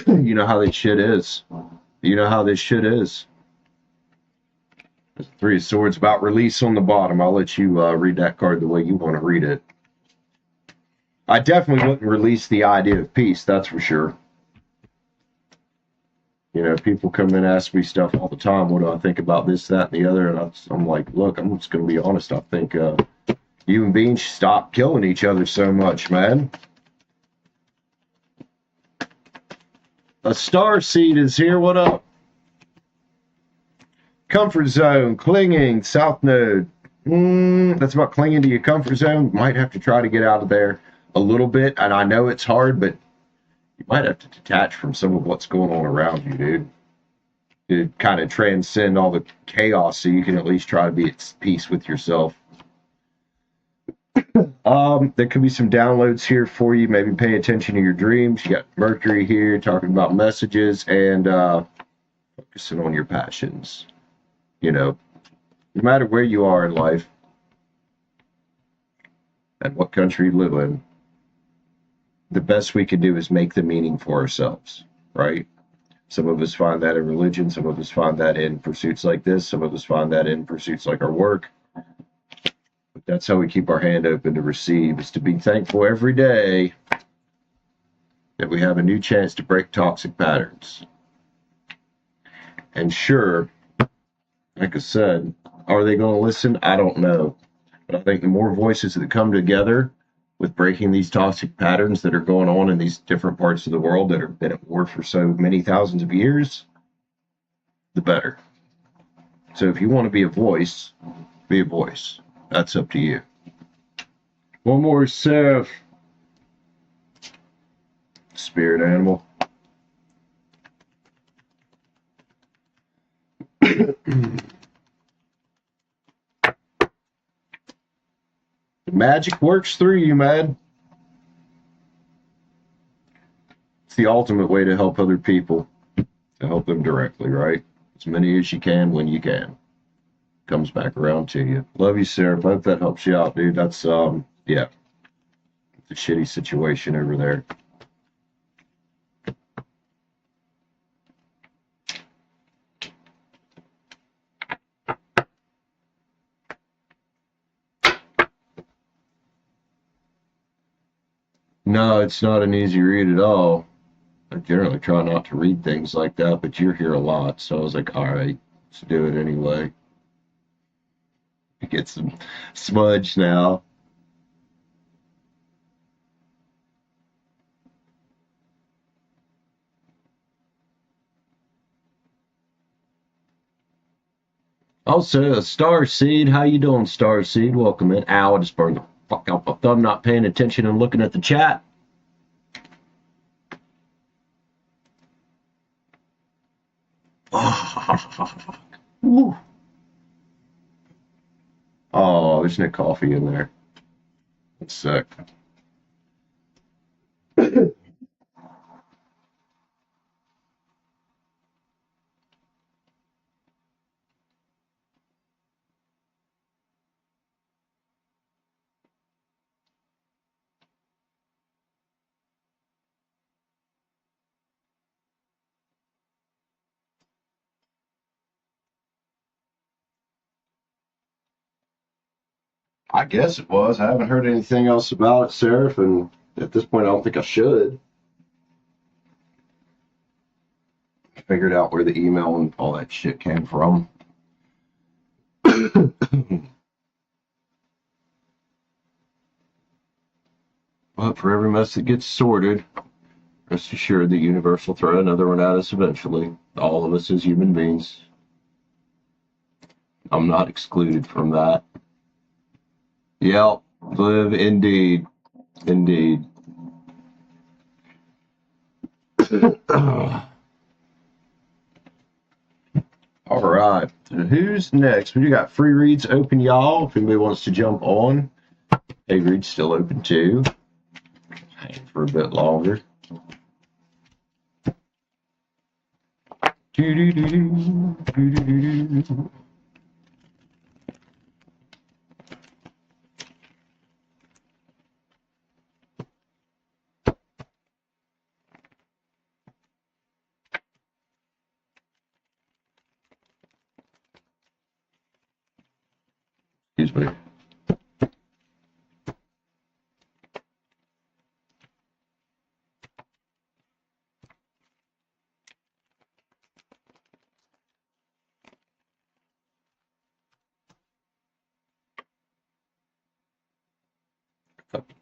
Speaker 1: know how this shit is. You know how this shit is. There's Three of Swords about release on the bottom. I'll let you read that card the way you want to read it. I definitely wouldn't release the idea of peace, that's for sure. You know, people come in and ask me stuff all the time. What do I think about this, that, and the other? And I'm like, look, I'm just going to be honest. I think human beings should stop killing each other so much, man. A star seed is here. What up? Comfort zone, clinging, south node. That's about clinging to your comfort zone. Might have to try to get out of there a little bit. And I know it's hard, but you might have to detach from some of what's going on around you, dude. To kind of transcend all the chaos so you can at least try to be at peace with yourself. There could be some downloads here for you. Maybe pay attention to your dreams. You got Mercury here talking about messages and focusing on your passions. You know, no matter where you are in life and what country you live in, the best we can do is make the meaning for ourselves, right? Some of us find that in religion. Some of us find that in pursuits like this. Some of us find that in pursuits like our work. But that's how we keep our hand open to receive, is to be thankful every day that we have a new chance to break toxic patterns. And sure, like I said, are they going to listen? I don't know. But I think the more voices that come together with breaking these toxic patterns that are going on in these different parts of the world that have been at war for so many thousands of years, the better. So if you want to be a voice, be a voice. That's up to you. One more, Seth. Spirit animal. Magic works through you, man. It's the ultimate way to help other people, to help them directly, right? As many as you can when you can. Comes back around to you. Love you, Sarah. I hope that helps you out, dude. That's, yeah. It's a shitty situation over there. No, it's not an easy read at all. I generally try not to read things like that, but you're here a lot, so I was like, all right, let's do it anyway. Get some smudge now. Also, Star Seed, how you doing, Star Seed? Welcome in. Ow, I just burned the fuck out my thumb, not paying attention and looking at the chat. Oh, oh, there's no coffee in there. That's sick. I guess it was. I haven't heard anything else about it, Seraph, and at this point, I don't think I should. Figured out where the email and all that shit came from. But for every mess that gets sorted, rest assured the universe will throw another one at us eventually. All of us as human beings. I'm not excluded from that. Yep, live indeed. Indeed. All right, so who's next? We got free reads open, y'all. If anybody wants to jump on, hey, read's still open too. Hang for a bit longer. Excuse me.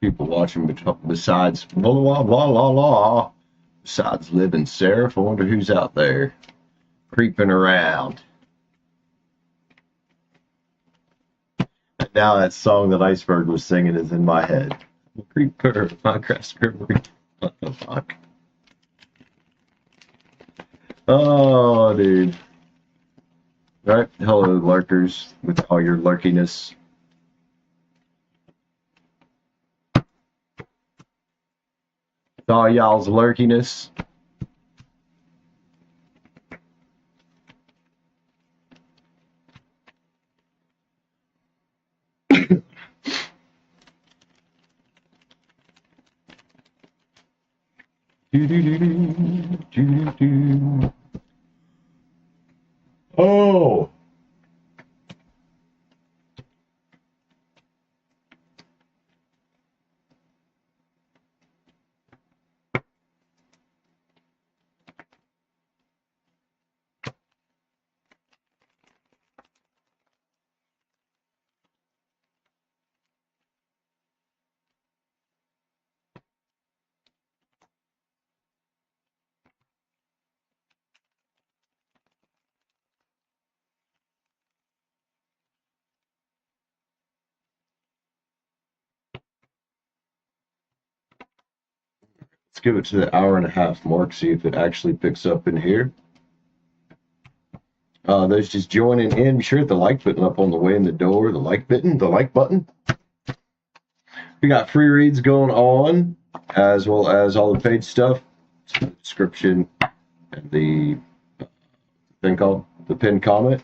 Speaker 1: People watching besides blah blah blah blah blah. Besides Liv and Seraph, I wonder who's out there creeping around. And now that song that Iceberg was singing is in my head. Creeper, Minecraft scribbler. What the fuck? Oh, dude. Right? Hello, lurkers, with all your lurkiness. all y'all's lurkiness. Oh. Let's give it to the hour-and-a-half mark, see if it actually picks up in here. Those just joining in, be sure to hit the like button up on the way in the door. The like button. We got free reads going on, as well as all the paid stuff. The description and the thing called the pinned comment.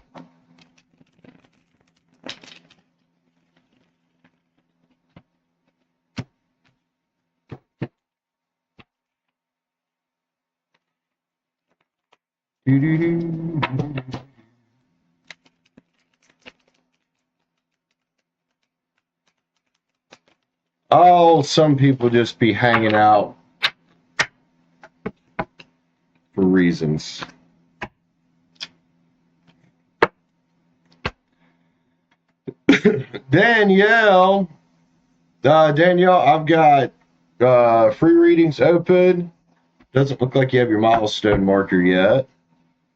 Speaker 1: Oh, some people just be hanging out for reasons. Danielle, I've got free readings open. Doesn't look like you have your milestone marker yet,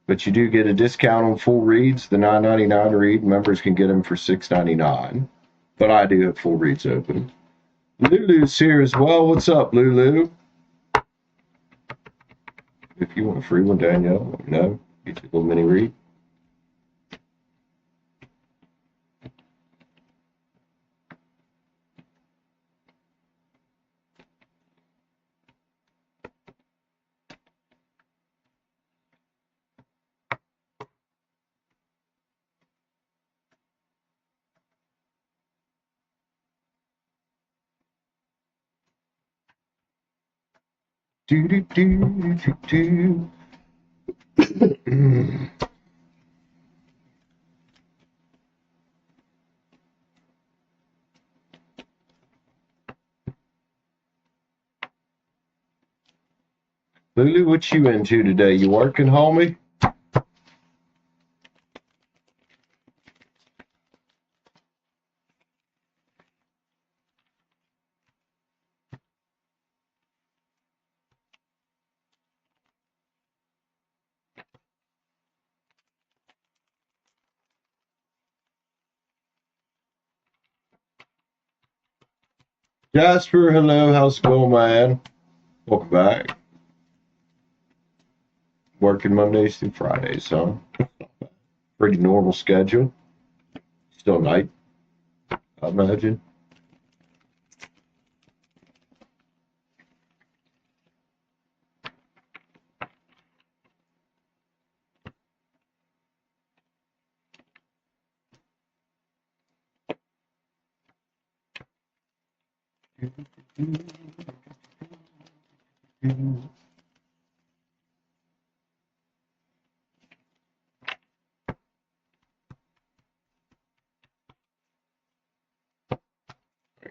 Speaker 1: but you do get a discount on full reads. The $9.99 read, members can get them for $6.99. But I do have full reads open. Lulu's here as well. What's up, Lulu? If you want a free one, Danielle, let me know. Get you a little mini read. Do. Lulu, what you into today? You working, homie? Jasper, hello. How's it going, man? Welcome back. Working Mondays through Fridays, huh? Pretty normal schedule. Still night, I imagine.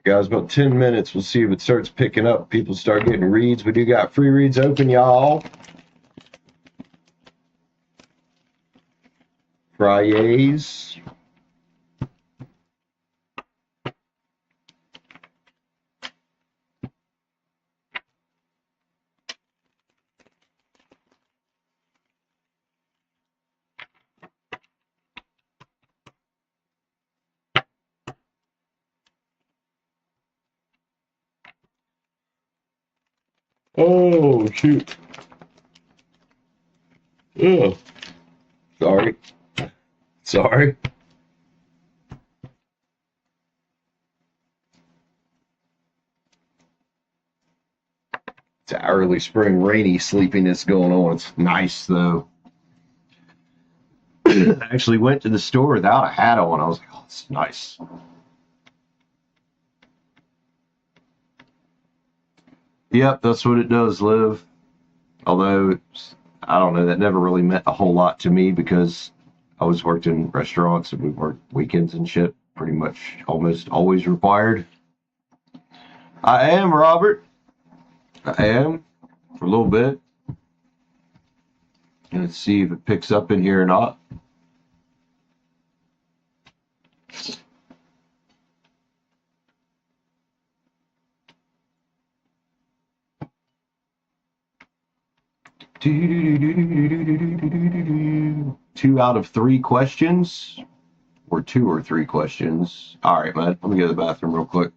Speaker 1: Guys, about 10 minutes. We'll see if it starts picking up. People start getting reads. We do got free reads open, y'all. Fridays. Oh, shoot. Oh, sorry. Sorry. It's an early spring rainy sleepiness going on. It's nice though. I actually went to the store without a hat on. I was like, oh, it's nice. Yep, that's what it does, Liv. Although, I don't know, that never really meant a whole lot to me because I was worked in restaurants and we worked weekends and shit, pretty much almost always required. I am, Robert. I am, for a little bit. Let's see if it picks up in here or not. Two out of three questions, or two or three questions. All right, man. Let me go to the bathroom real quick.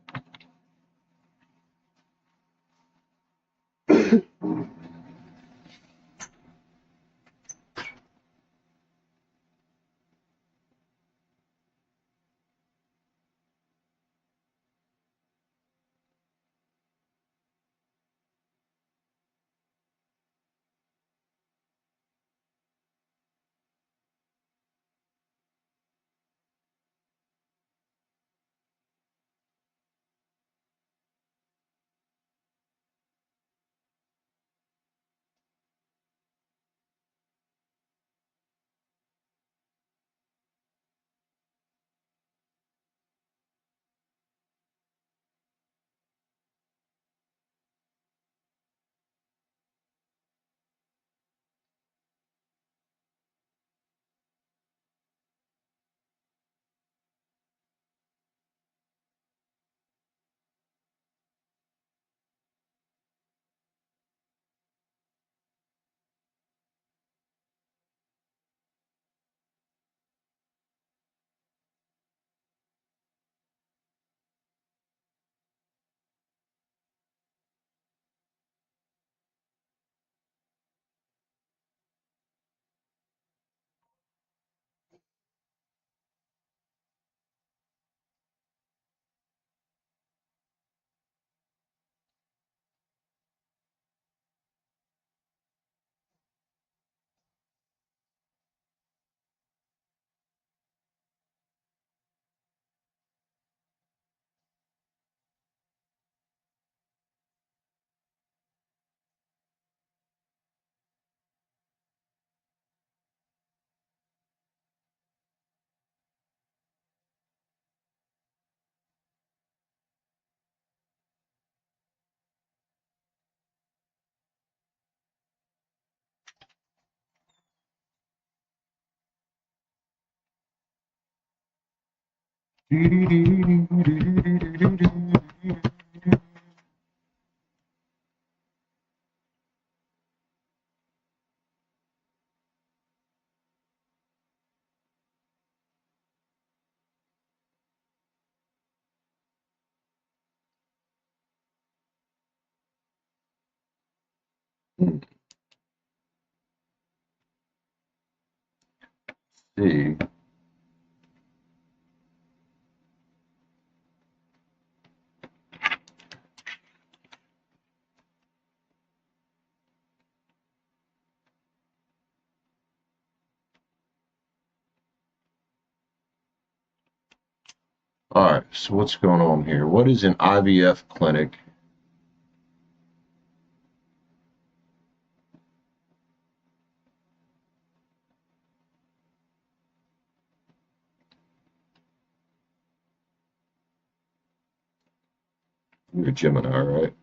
Speaker 1: See. All right, so what's going on here? What is an IVF clinic? You're a Gemini, right?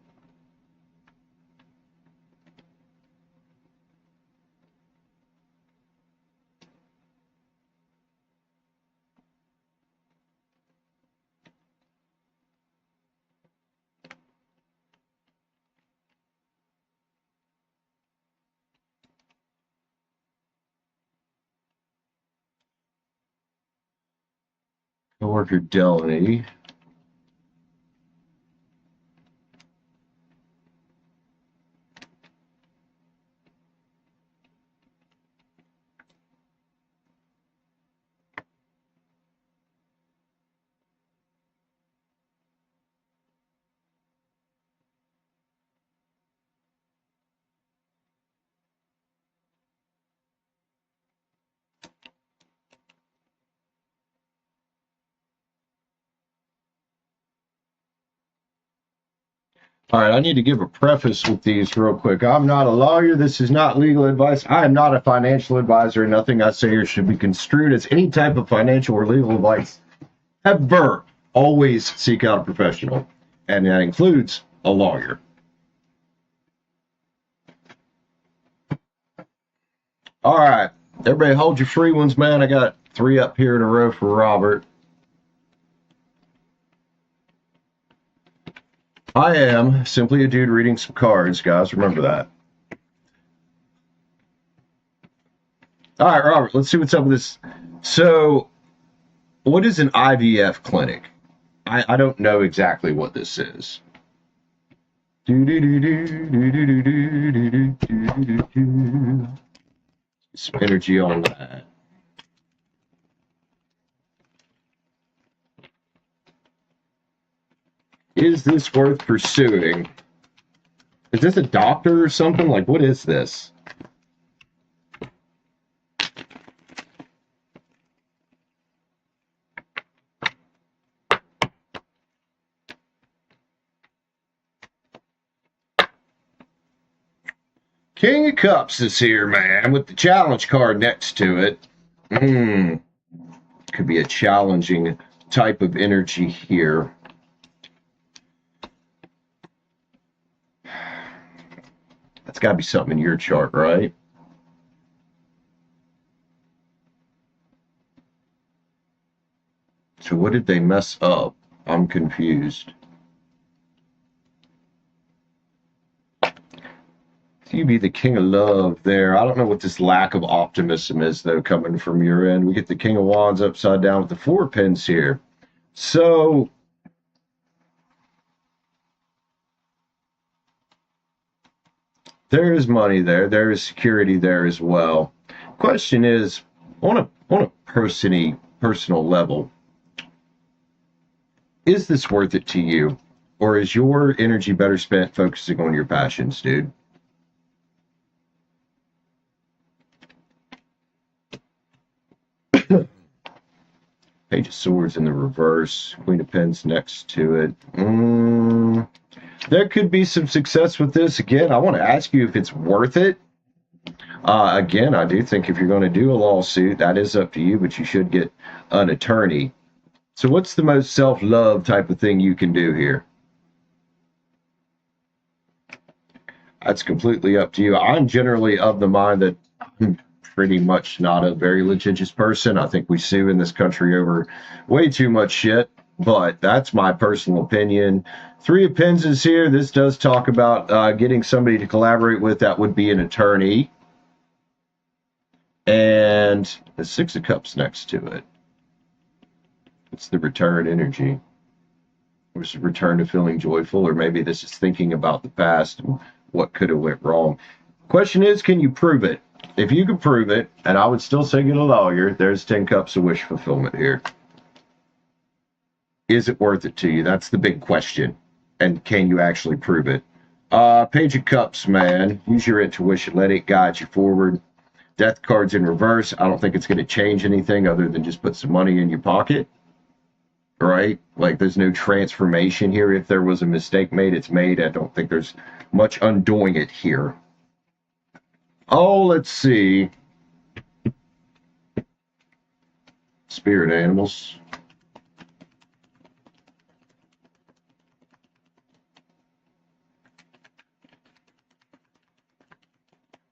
Speaker 1: Coworker Delaney. All right, I need to give a preface with these real quick. I'm not a lawyer. This is not legal advice. I am not a financial advisor. Nothing I say here should be construed as any type of financial or legal advice. Ever. Always seek out a professional, and that includes a lawyer. All right, everybody hold your free ones, man. I got 3 up here in a row for Robert. I am simply a dude reading some cards, guys. Remember that. All right, Robert, let's see what's up with this. So, what is an IVF clinic? I don't know exactly what this is. Some energy on that. Is this worth pursuing? Is this a doctor or something? Like, what is this? King of Cups is here, man, with the challenge card next to it. Could be a challenging type of energy here. That's got to be something in your chart, right? So what did they mess up? I'm confused. You be the king of love there. I don't know what this lack of optimism is, though, coming from your end. We get the king of wands upside down with the 4 pins here. So there is money there. There is security there as well. Question is, on a personal level, is this worth it to you? Or is your energy better spent focusing on your passions, dude? Page of Swords in the reverse, Queen of Pens next to it. There could be some success with this. Again, I want to ask you if it's worth it. Again, I do think if you're going to do a lawsuit, that is up to you, but you should get an attorney. So what's the most self-love type of thing you can do here? That's completely up to you. I'm generally of the mind that I'm pretty much not a very litigious person. I think we sue in this country over way too much shit, but that's my personal opinion. 3 of Pens is here. This does talk about getting somebody to collaborate with. That would be an attorney. And the 6 of Cups next to it. It's the return energy. Or is it return to feeling joyful? Or maybe this is thinking about the past and what could have went wrong. Question is, can you prove it? If you can prove it, and I would still say get a lawyer, there's 10 Cups of wish fulfillment here. Is it worth it to you? That's the big question. And can you actually prove it? Page of Cups, man. Use your intuition. Let it guide you forward. Death card's in reverse. I don't think it's going to change anything other than just put some money in your pocket. Right? Like, there's no transformation here. If there was a mistake made, it's made. I don't think there's much undoing it here. Oh, let's see. Spirit animals.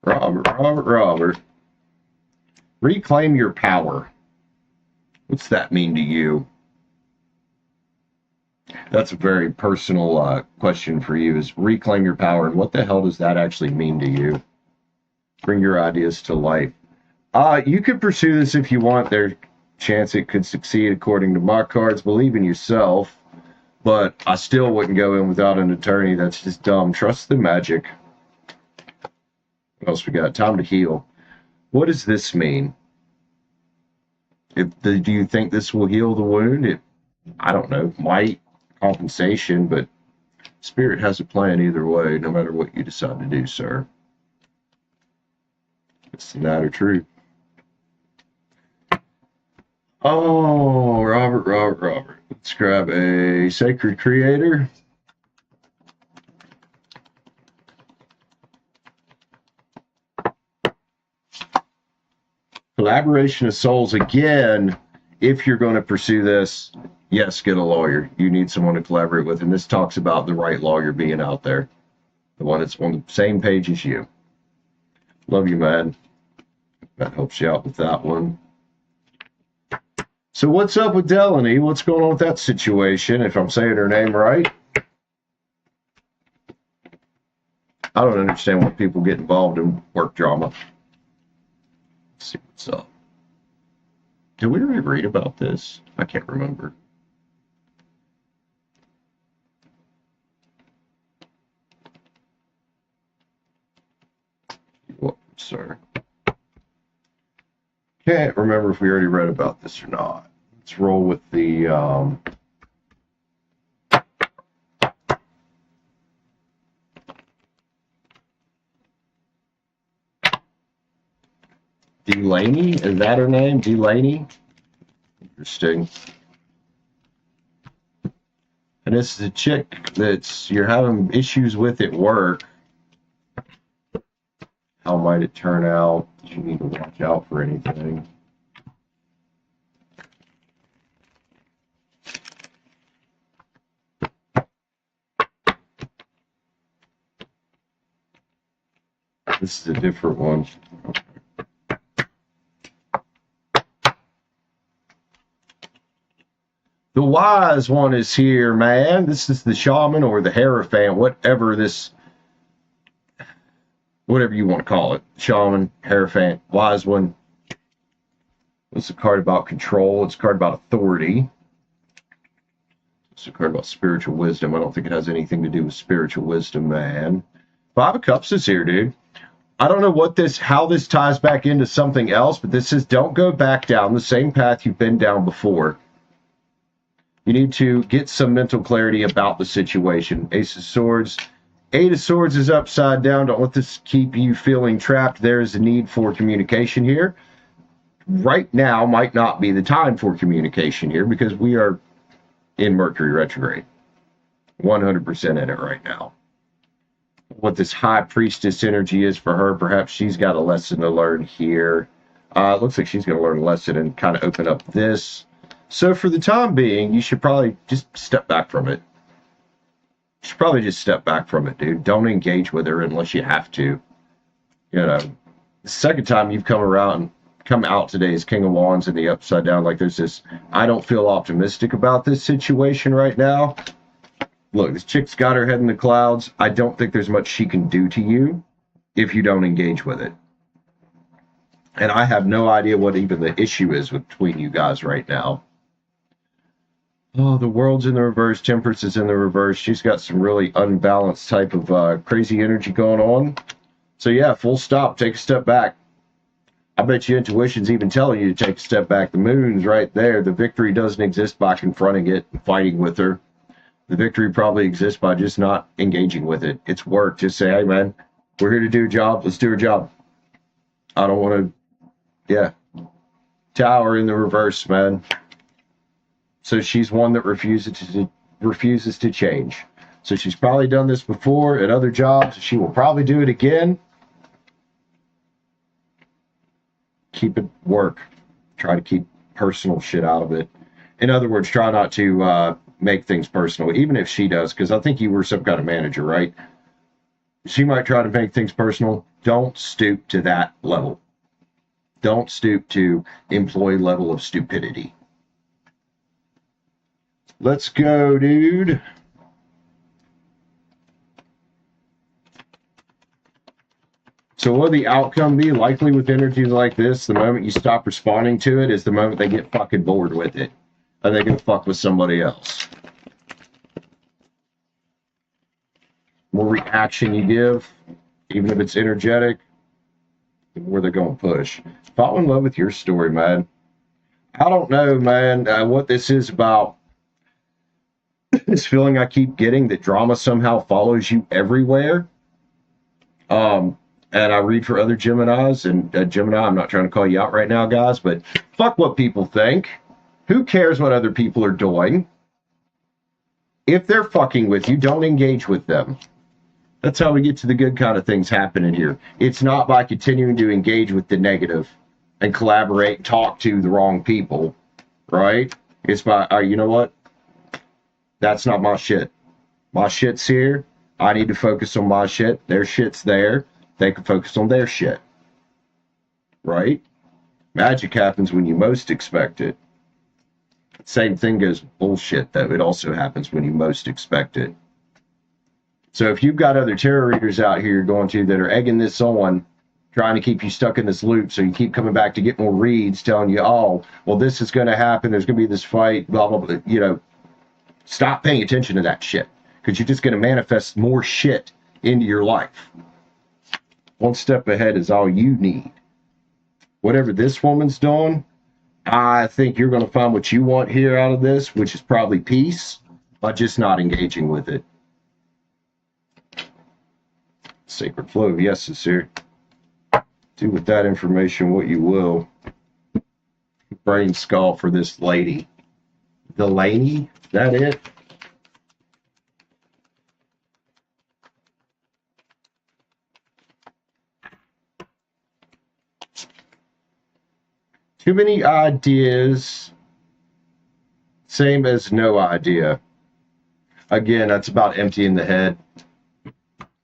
Speaker 1: Robert. Reclaim your power. What's that mean to you? That's a very personal question for you, is reclaim your power. And what the hell does that actually mean to you? Bring your ideas to life. You could pursue this if you want. There's a chance it could succeed according to my cards. Believe in yourself. But I still wouldn't go in without an attorney. That's just dumb. Trust the magic. What else we got? Time to heal. What does this mean? Do you think this will heal the wound? I don't know. Might. Compensation, but Spirit has a plan either way, no matter what you decide to do, sir. It's the matter true. Oh, Robert. Let's grab a Sacred Creator. Collaboration of souls, again, if you're going to pursue this, yes, get a lawyer. You need someone to collaborate with. And this talks about the right lawyer being out there, the one that's on the same page as you. Love you, man. That helps you out with that one. So what's up with Delaney? What's going on with that situation, if I'm saying her name right? I don't understand why people get involved in work drama. Let's see what's up. Did we already read about this? I can't remember. What, sir? Can't remember if we already read about this or not. Let's roll with the Delaney, is that her name? Delaney? Interesting. And this is a chick that's you're having issues with at work. How might it turn out? You need to watch out for anything. This is a different one. The wise one is here, man. This is the shaman or the Hierophant, whatever you want to call it. Shaman, Hierophant, wise one. It's a card about control. It's a card about authority. It's a card about spiritual wisdom. I don't think it has anything to do with spiritual wisdom, man. Five of Cups is here, dude. I don't know how this ties back into something else, but this says don't go back down the same path you've been down before. You need to get some mental clarity about the situation. Ace of Swords. Eight of Swords is upside down. Don't let this keep you feeling trapped. There is a need for communication here. Right now might not be the time for communication here because we are in Mercury retrograde. 100% in it right now. What this High Priestess energy is for her, perhaps she's got a lesson to learn here. It looks like she's going to learn a lesson and kind of open up this. So for the time being, you should probably just step back from it. You should probably just step back from it, dude. Don't engage with her unless you have to. You know, the second time you've come out today as King of Wands in the upside down, like there's this, I don't feel optimistic about this situation right now. Look, this chick's got her head in the clouds. I don't think there's much she can do to you if you don't engage with it. And I have no idea what even the issue is between you guys right now. Oh, the World's in the reverse. Temperance is in the reverse. She's got some really unbalanced type of crazy energy going on. So yeah, full stop. Take a step back. I bet your intuition's even telling you to take a step back. The moon's right there. The victory doesn't exist by confronting it and fighting with her. The victory probably exists by just not engaging with it. It's work. Just say, hey, man, we're here to do a job. Let's do a job. I don't want to, yeah. Tower in the reverse, man. So she's one that refuses to change. So she's probably done this before at other jobs. She will probably do it again. Keep it work. Try to keep personal shit out of it. In other words, try not to make things personal, even if she does, because I think you were some kind of manager, right? She might try to make things personal. Don't stoop to that level. Don't stoop to employee level of stupidity. Let's go, dude. So what will the outcome be? Likely with energies like this, the moment you stop responding to it is the moment they get fucking bored with it. And they're going to fuck with somebody else. More reaction you give, even if it's energetic, the more they're going to push. Fall in love with your story, man. I don't know, man, what this is about. This feeling I keep getting that drama somehow follows you everywhere. And I read for other Geminis, and Gemini, I'm not trying to call you out right now, guys, but fuck what people think. Who cares what other people are doing? If they're fucking with you, don't engage with them. That's how we get to the good kind of things happening here. It's not by continuing to engage with the negative. and collaborate, talk to the wrong people, right? It's by, you know what? That's not my shit. My shit's here. I need to focus on my shit. Their shit's there. They can focus on their shit, right? Magic happens when you most expect it. Same thing goes with bullshit, though. It also happens when you most expect it. So if you've got other tarot readers out here you're going to that are egging this on, trying to keep you stuck in this loop, so you keep coming back to get more reads, telling you, oh, well, this is going to happen, there's going to be this fight, blah, blah, blah, you know, stop paying attention to that shit, because you're just going to manifest more shit into your life. One step ahead is all you need. Whatever this woman's doing, I think you're going to find what you want here out of this, which is probably peace, by just not engaging with it. Sacred flow of yeses here. Do with that information what you will. Brain skull for this lady. Delaney, is that it? Too many ideas, same as no idea. Again, that's about emptying the head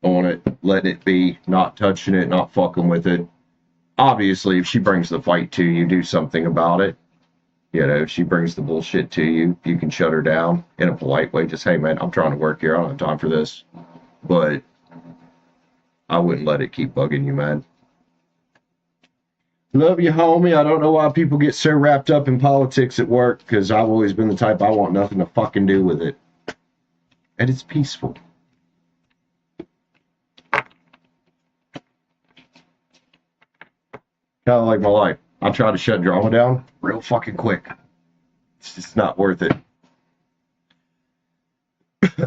Speaker 1: on it, letting it be, not touching it, not fucking with it. Obviously, if she brings the fight to you, do something about it. You know, if she brings the bullshit to you, you can shut her down in a polite way. Just, hey, man, I'm trying to work here. I don't have time for this. But I wouldn't let it keep bugging you, man. Love you, homie. I don't know why people get so wrapped up in politics at work, because I've always been the type, I want nothing to fucking do with it. And it's peaceful. Kind of like my life. I try to shut drama down real fucking quick. It's just not worth it.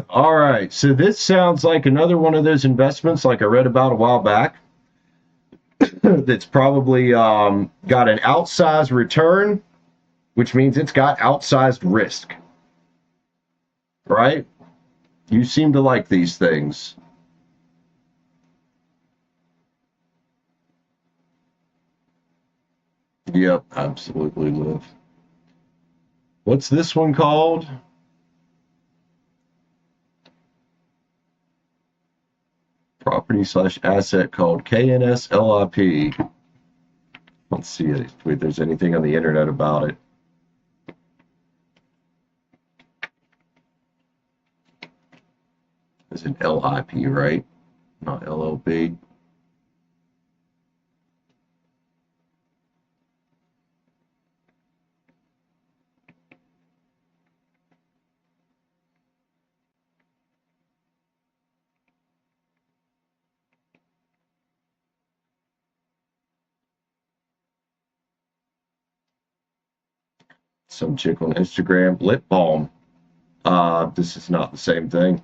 Speaker 1: All right, so this sounds like another one of those investments like I read about a while back that's probably got an outsized return, which means it's got outsized risk. Right? You seem to like these things. Yep, absolutely, Liv. What's this one called? Property/asset called KNS-LIP. Let's see if there's anything on the internet about it. It's an LIP, right? Not LLB. Some chick on Instagram, lip balm. This is not the same thing.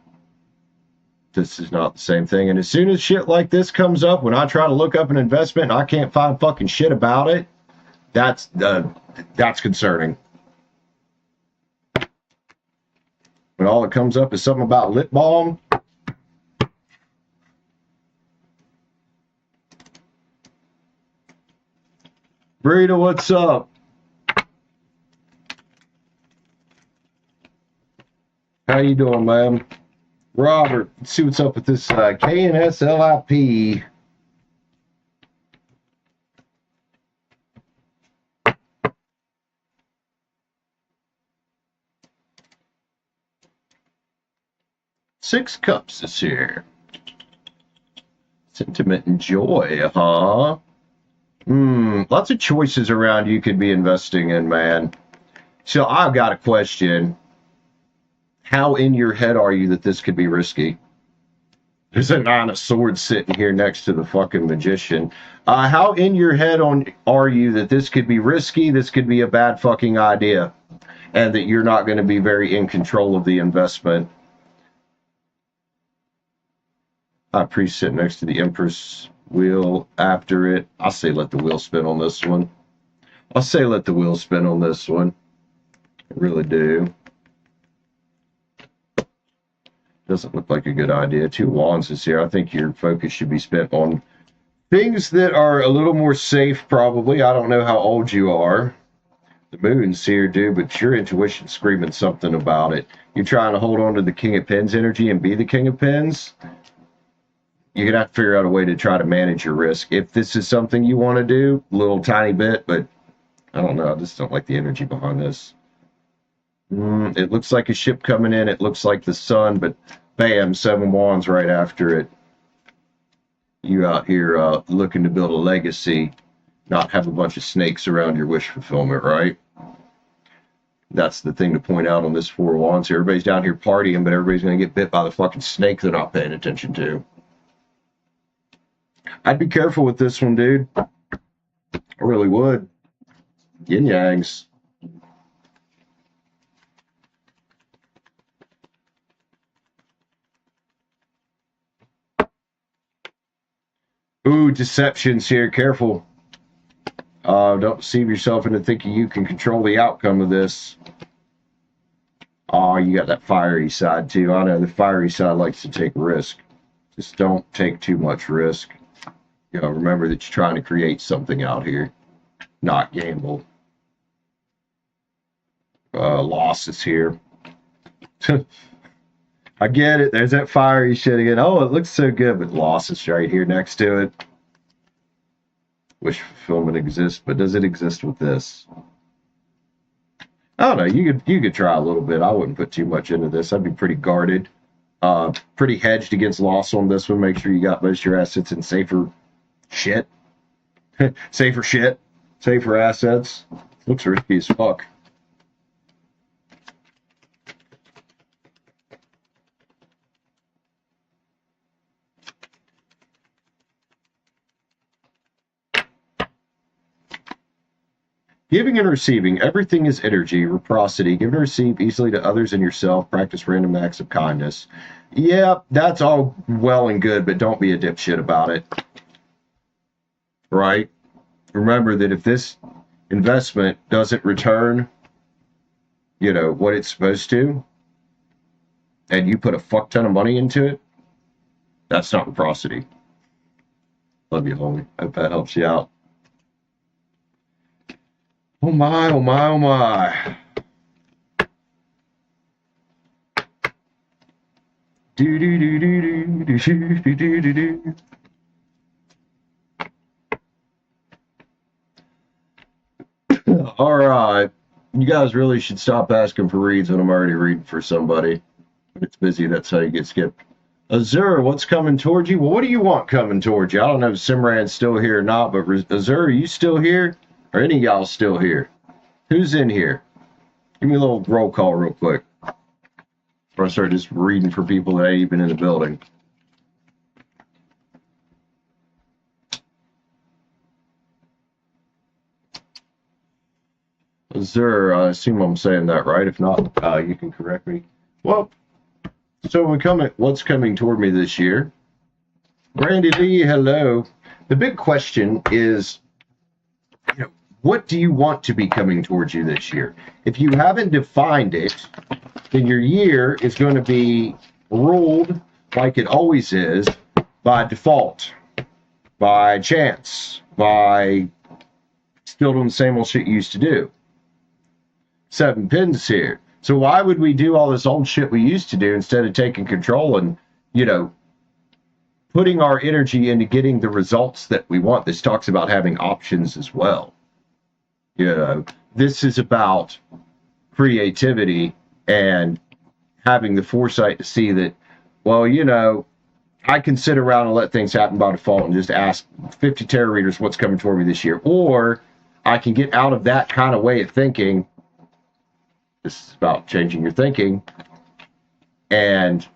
Speaker 1: This is not the same thing. And as soon as shit like this comes up, when I try to look up an investment and I can't find fucking shit about it, that's concerning. When all that comes up is something about lip balm, Brita, what's up? How you doing, man? Robert, let's see what's up with this KNS-LIP. Six Cups is here. Sentiment and joy, huh? Lots of choices around you could be investing in, man. So I've got a question. How in your head are you that this could be risky? There's a Nine of Swords sitting here next to the fucking Magician. How in your head are you that this could be risky, this could be a bad fucking idea, and that you're not going to be very in control of the investment? Priest sitting next to the Empress wheel after it. I say let the wheel spin on this one. I'll say let the wheel spin on this one. I really do. Doesn't look like a good idea. Two Wands is here. I think your focus should be spent on Things that are a little more safe, probably. I don't know how old you are. The moon's here, dude, but your intuition's screaming something about it. You're trying to hold on to the King of Pens energy and be the King of Pens. You're going to have to figure out a way to try to manage your risk. If this is something you want to do, a little tiny bit, but I don't know. I just don't like the energy behind this. It looks like a ship coming in. It looks like the sun, but bam, 7 wands right after it. You out here looking to build a legacy, not have a bunch of snakes around your wish fulfillment, right? That's the thing to point out on this 4 wands here. Everybody's down here partying, but everybody's going to get bit by the fucking snake they're not paying attention to. I'd be careful with this one, dude. I really would. Yin yangs. Ooh, deceptions here. Careful. Don't deceive yourself into thinking you can control the outcome of this. Oh, you got that fiery side too. I know the fiery side likes to take risk. Just don't take too much risk. You know, remember that you're trying to create something out here, not gamble. Losses here. I get it. There's that fiery shit again. Oh, it looks so good, but losses right here next to it. Wish fulfillment exists, but does it exist with this? I don't know. You could try a little bit. I wouldn't put too much into this. I'd be pretty guarded, pretty hedged against loss on this one. Make sure you got most of your assets in safer shit, safer assets. Looks risky as fuck. Giving and receiving. Everything is energy, reciprocity. Give and receive easily to others and yourself. Practice random acts of kindness. Yeah, that's all well and good, but don't be a dipshit about it. Right? Remember that if this investment doesn't return, you know, what it's supposed to, and you put a fuck ton of money into it, that's not reciprocity. Love you, homie. Hope that helps you out. Oh my, oh my, oh my. Do do do do do do do do do do. All right. You guys really should stop asking for reads when I'm already reading for somebody. When it's busy, that's how you get skipped. Azur, what's coming towards you? Well, what do you want coming towards you? I don't know if Simran's still here or not, but Azur, are you still here? Are any of y'all still here? Who's in here? Give me a little roll call real quick. Before I start just reading for people that ain't even in the building. Azur, I assume I'm saying that right. If not, you can correct me. Well, so what's coming toward me this year? Brandy Lee, hello. The big question is, you know, what do you want to be coming towards you this year? If you haven't defined it, then your year is going to be ruled, like it always is, by default, by chance, by still doing the same old shit you used to do. 7 pins here. So why would we do all this old shit we used to do instead of taking control and, you know, putting our energy into getting the results that we want? This talks about having options as well. You know, this is about creativity and having the foresight to see that, well, you know, I can sit around and let things happen by default and just ask 50 tarot readers what's coming toward me this year. Or I can get out of that kind of way of thinking. This is about changing your thinking and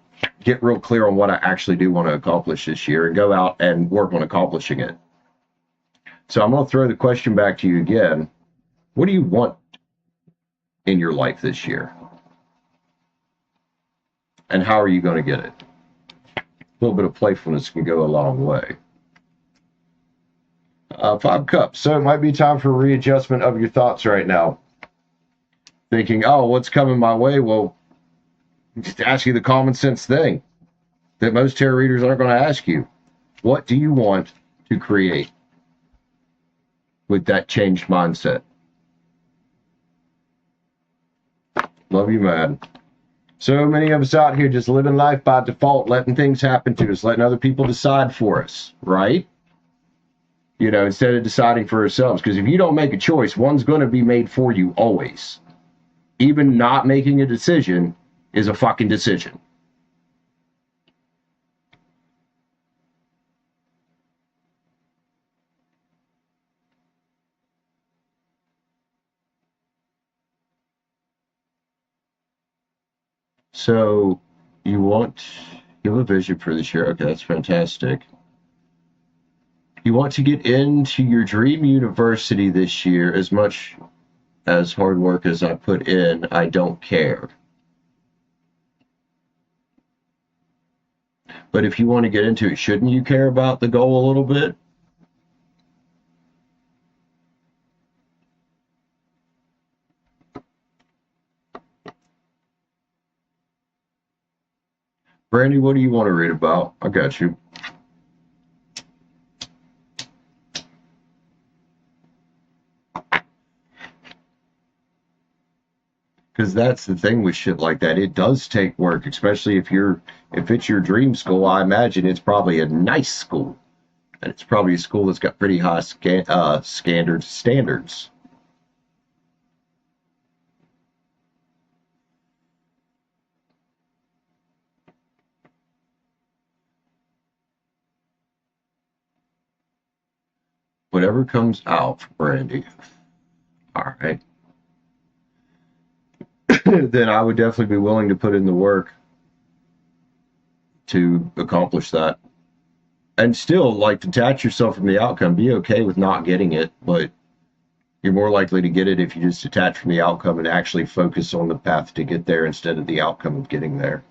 Speaker 1: get real clear on what I actually do want to accomplish this year and go out and work on accomplishing it. So I'm going to throw the question back to you again. What do you want in your life this year? And how are you going to get it? A little bit of playfulness can go a long way. 5 cups. So it might be time for a readjustment of your thoughts right now. Thinking, oh, what's coming my way? Well, just ask you the common sense thing that most tarot readers aren't going to ask you. What do you want to create with that changed mindset. Love you, man. So many of us out here just living life by default, letting things happen to us, letting other people decide for us, right? You know, instead of deciding for ourselves. Because if you don't make a choice, one's going to be made for you always. Even not making a decision is a fucking decision. So you have a vision for this year. Okay, that's fantastic. You want to get into your dream university this year. As much as hard work as I put in, I don't care. But if you want to get into it, shouldn't you care about the goal a little bit? Brandy, what do you want to read about? I got you. Because that's the thing with shit like that. It does take work, especially if it's your dream school. I imagine it's probably a nice school, and it's probably a school that's got pretty high standards. Whatever comes out for Brandy, all right, then I would definitely be willing to put in the work to accomplish that. And still, like, detach yourself from the outcome. Be okay with not getting it, but you're more likely to get it if you just detach from the outcome and actually focus on the path to get there instead of the outcome of getting there.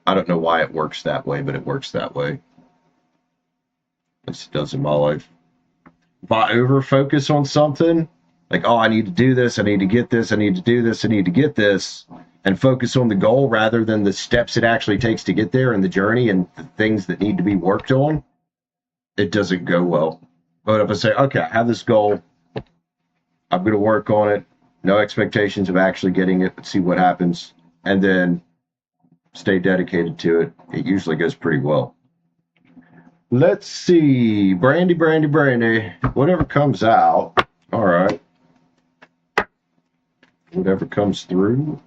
Speaker 1: I don't know why it works that way, but it works that way. It does in my life. If I over focus on something, like, oh, I need to do this, I need to get this, I need to do this, I need to get this, and focus on the goal rather than the steps it actually takes to get there and the journey and the things that need to be worked on, it doesn't go well. But if I say, okay, I have this goal, I'm going to work on it, no expectations of actually getting it, but see what happens, and then stay dedicated to it, it usually goes pretty well. Let's see. Brandy. Whatever comes out. All right. Whatever comes through.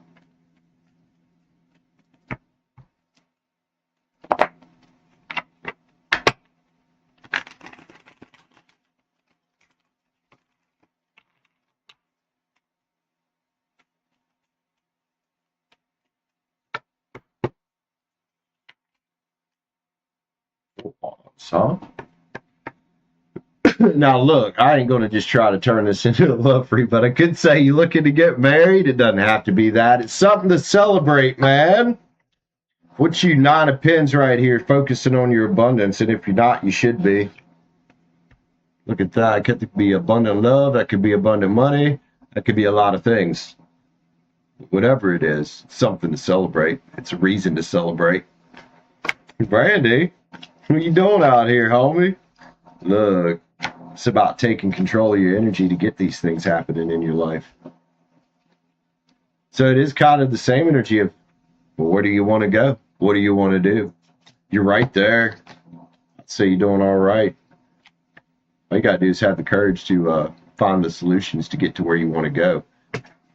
Speaker 1: Huh? Now, look, I ain't going to just try to turn this into a love free, but I could say you looking to get married. It doesn't have to be that. It's something to celebrate, man. What's you 9 of pins right here, focusing on your abundance, and if you're not, you should be. Look at that. It could be abundant love. That could be abundant money. That could be a lot of things. Whatever it is, it's something to celebrate. It's a reason to celebrate. Brandy, what you doing out here, homie? Look, it's about taking control of your energy to get these things happening in your life. So it is kind of the same energy of, well, where do you want to go? What do you want to do? You're right there. I'd say you're doing all right. All you got to do is have the courage to find the solutions to get to where you want to go.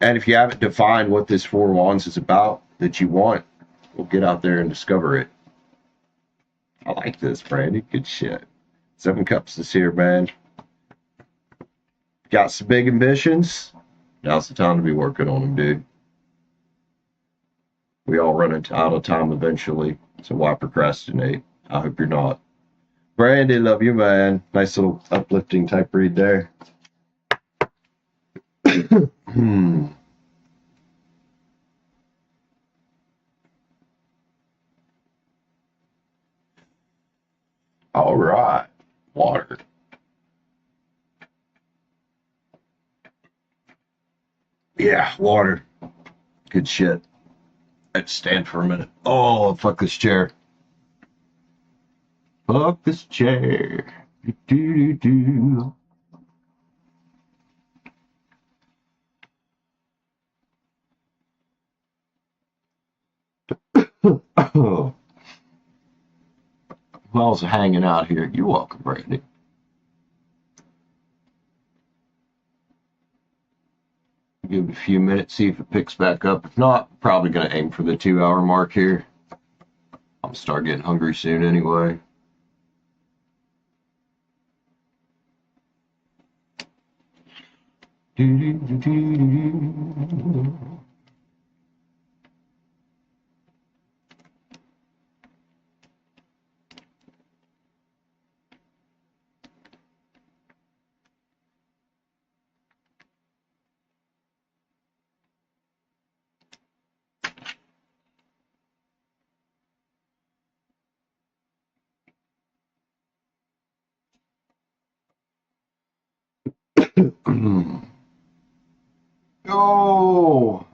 Speaker 1: And if you haven't defined what this 4 Wands is about that you want, well, get out there and discover it. I like this, Brandy. Good shit. 7 Cups is here, man. Got some big ambitions. Now's the time to be working on them, dude. We all run out of time eventually, so why procrastinate? I hope you're not. Brandy, love you, man. Nice little uplifting type read there. All right. Water. Yeah, water. Good shit. I'd stand for a minute. Oh, fuck this chair. Fuck this chair. Do-do-do-do. Who else hanging out here? You're welcome, Brandy. Give it a few minutes, see if it picks back up. If not, probably going to aim for the 2-hour mark here. I'm going to start getting hungry soon anyway. Oh!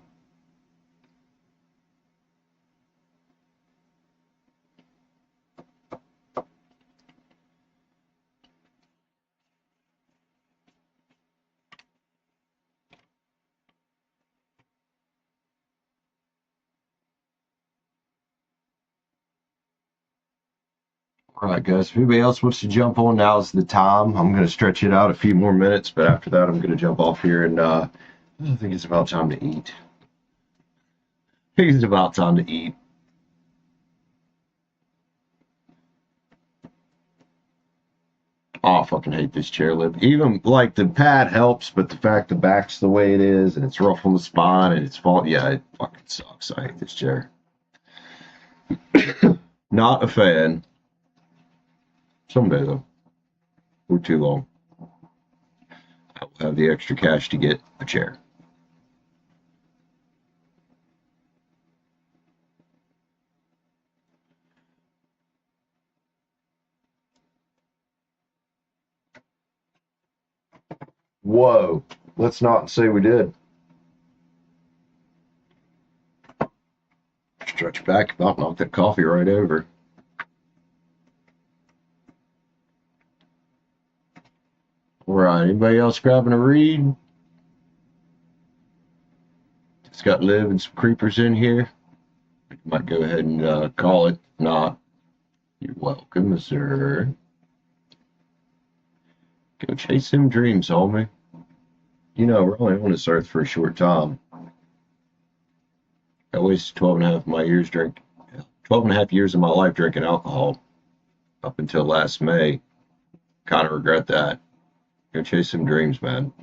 Speaker 1: All right, guys. If anybody else wants to jump on, now's the time. I'm going to stretch it out a few more minutes, but after that, I'm going to jump off here, and I think it's about time to eat. I think it's about time to eat. Oh, I fucking hate this chair lip. Even, like, the pad helps, but the fact the back's the way it is, and it's rough on the spine, and it's fault. Yeah, it fucking sucks. I hate this chair. Not a fan. Someday, though. Or too long. I will have the extra cash to get a chair. Whoa. Let's not say we did. Stretch back, about knock that coffee right over. All right, anybody else grabbing a read? It's got Liv and some creepers in here. Might go ahead and call it. Not. You're welcome, sir. Go chase them dreams, homie. You know, we're only on this earth for a short time. I wasted 12 and a half of my years drinking. 12 and a half years of my life drinking alcohol up until last May. Kind of regret that. Go chase some dreams, man.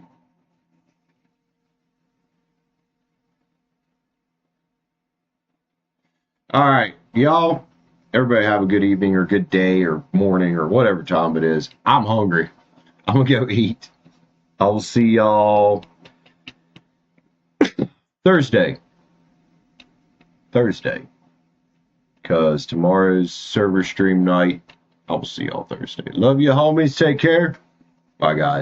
Speaker 1: All right, y'all. Everybody have a good evening or good day or morning or whatever time it is. I'm hungry. I'm going to go eat. I will see y'all Thursday. Because tomorrow's server stream night. I will see y'all Thursday. Love you, homies. Take care. Bye, guys.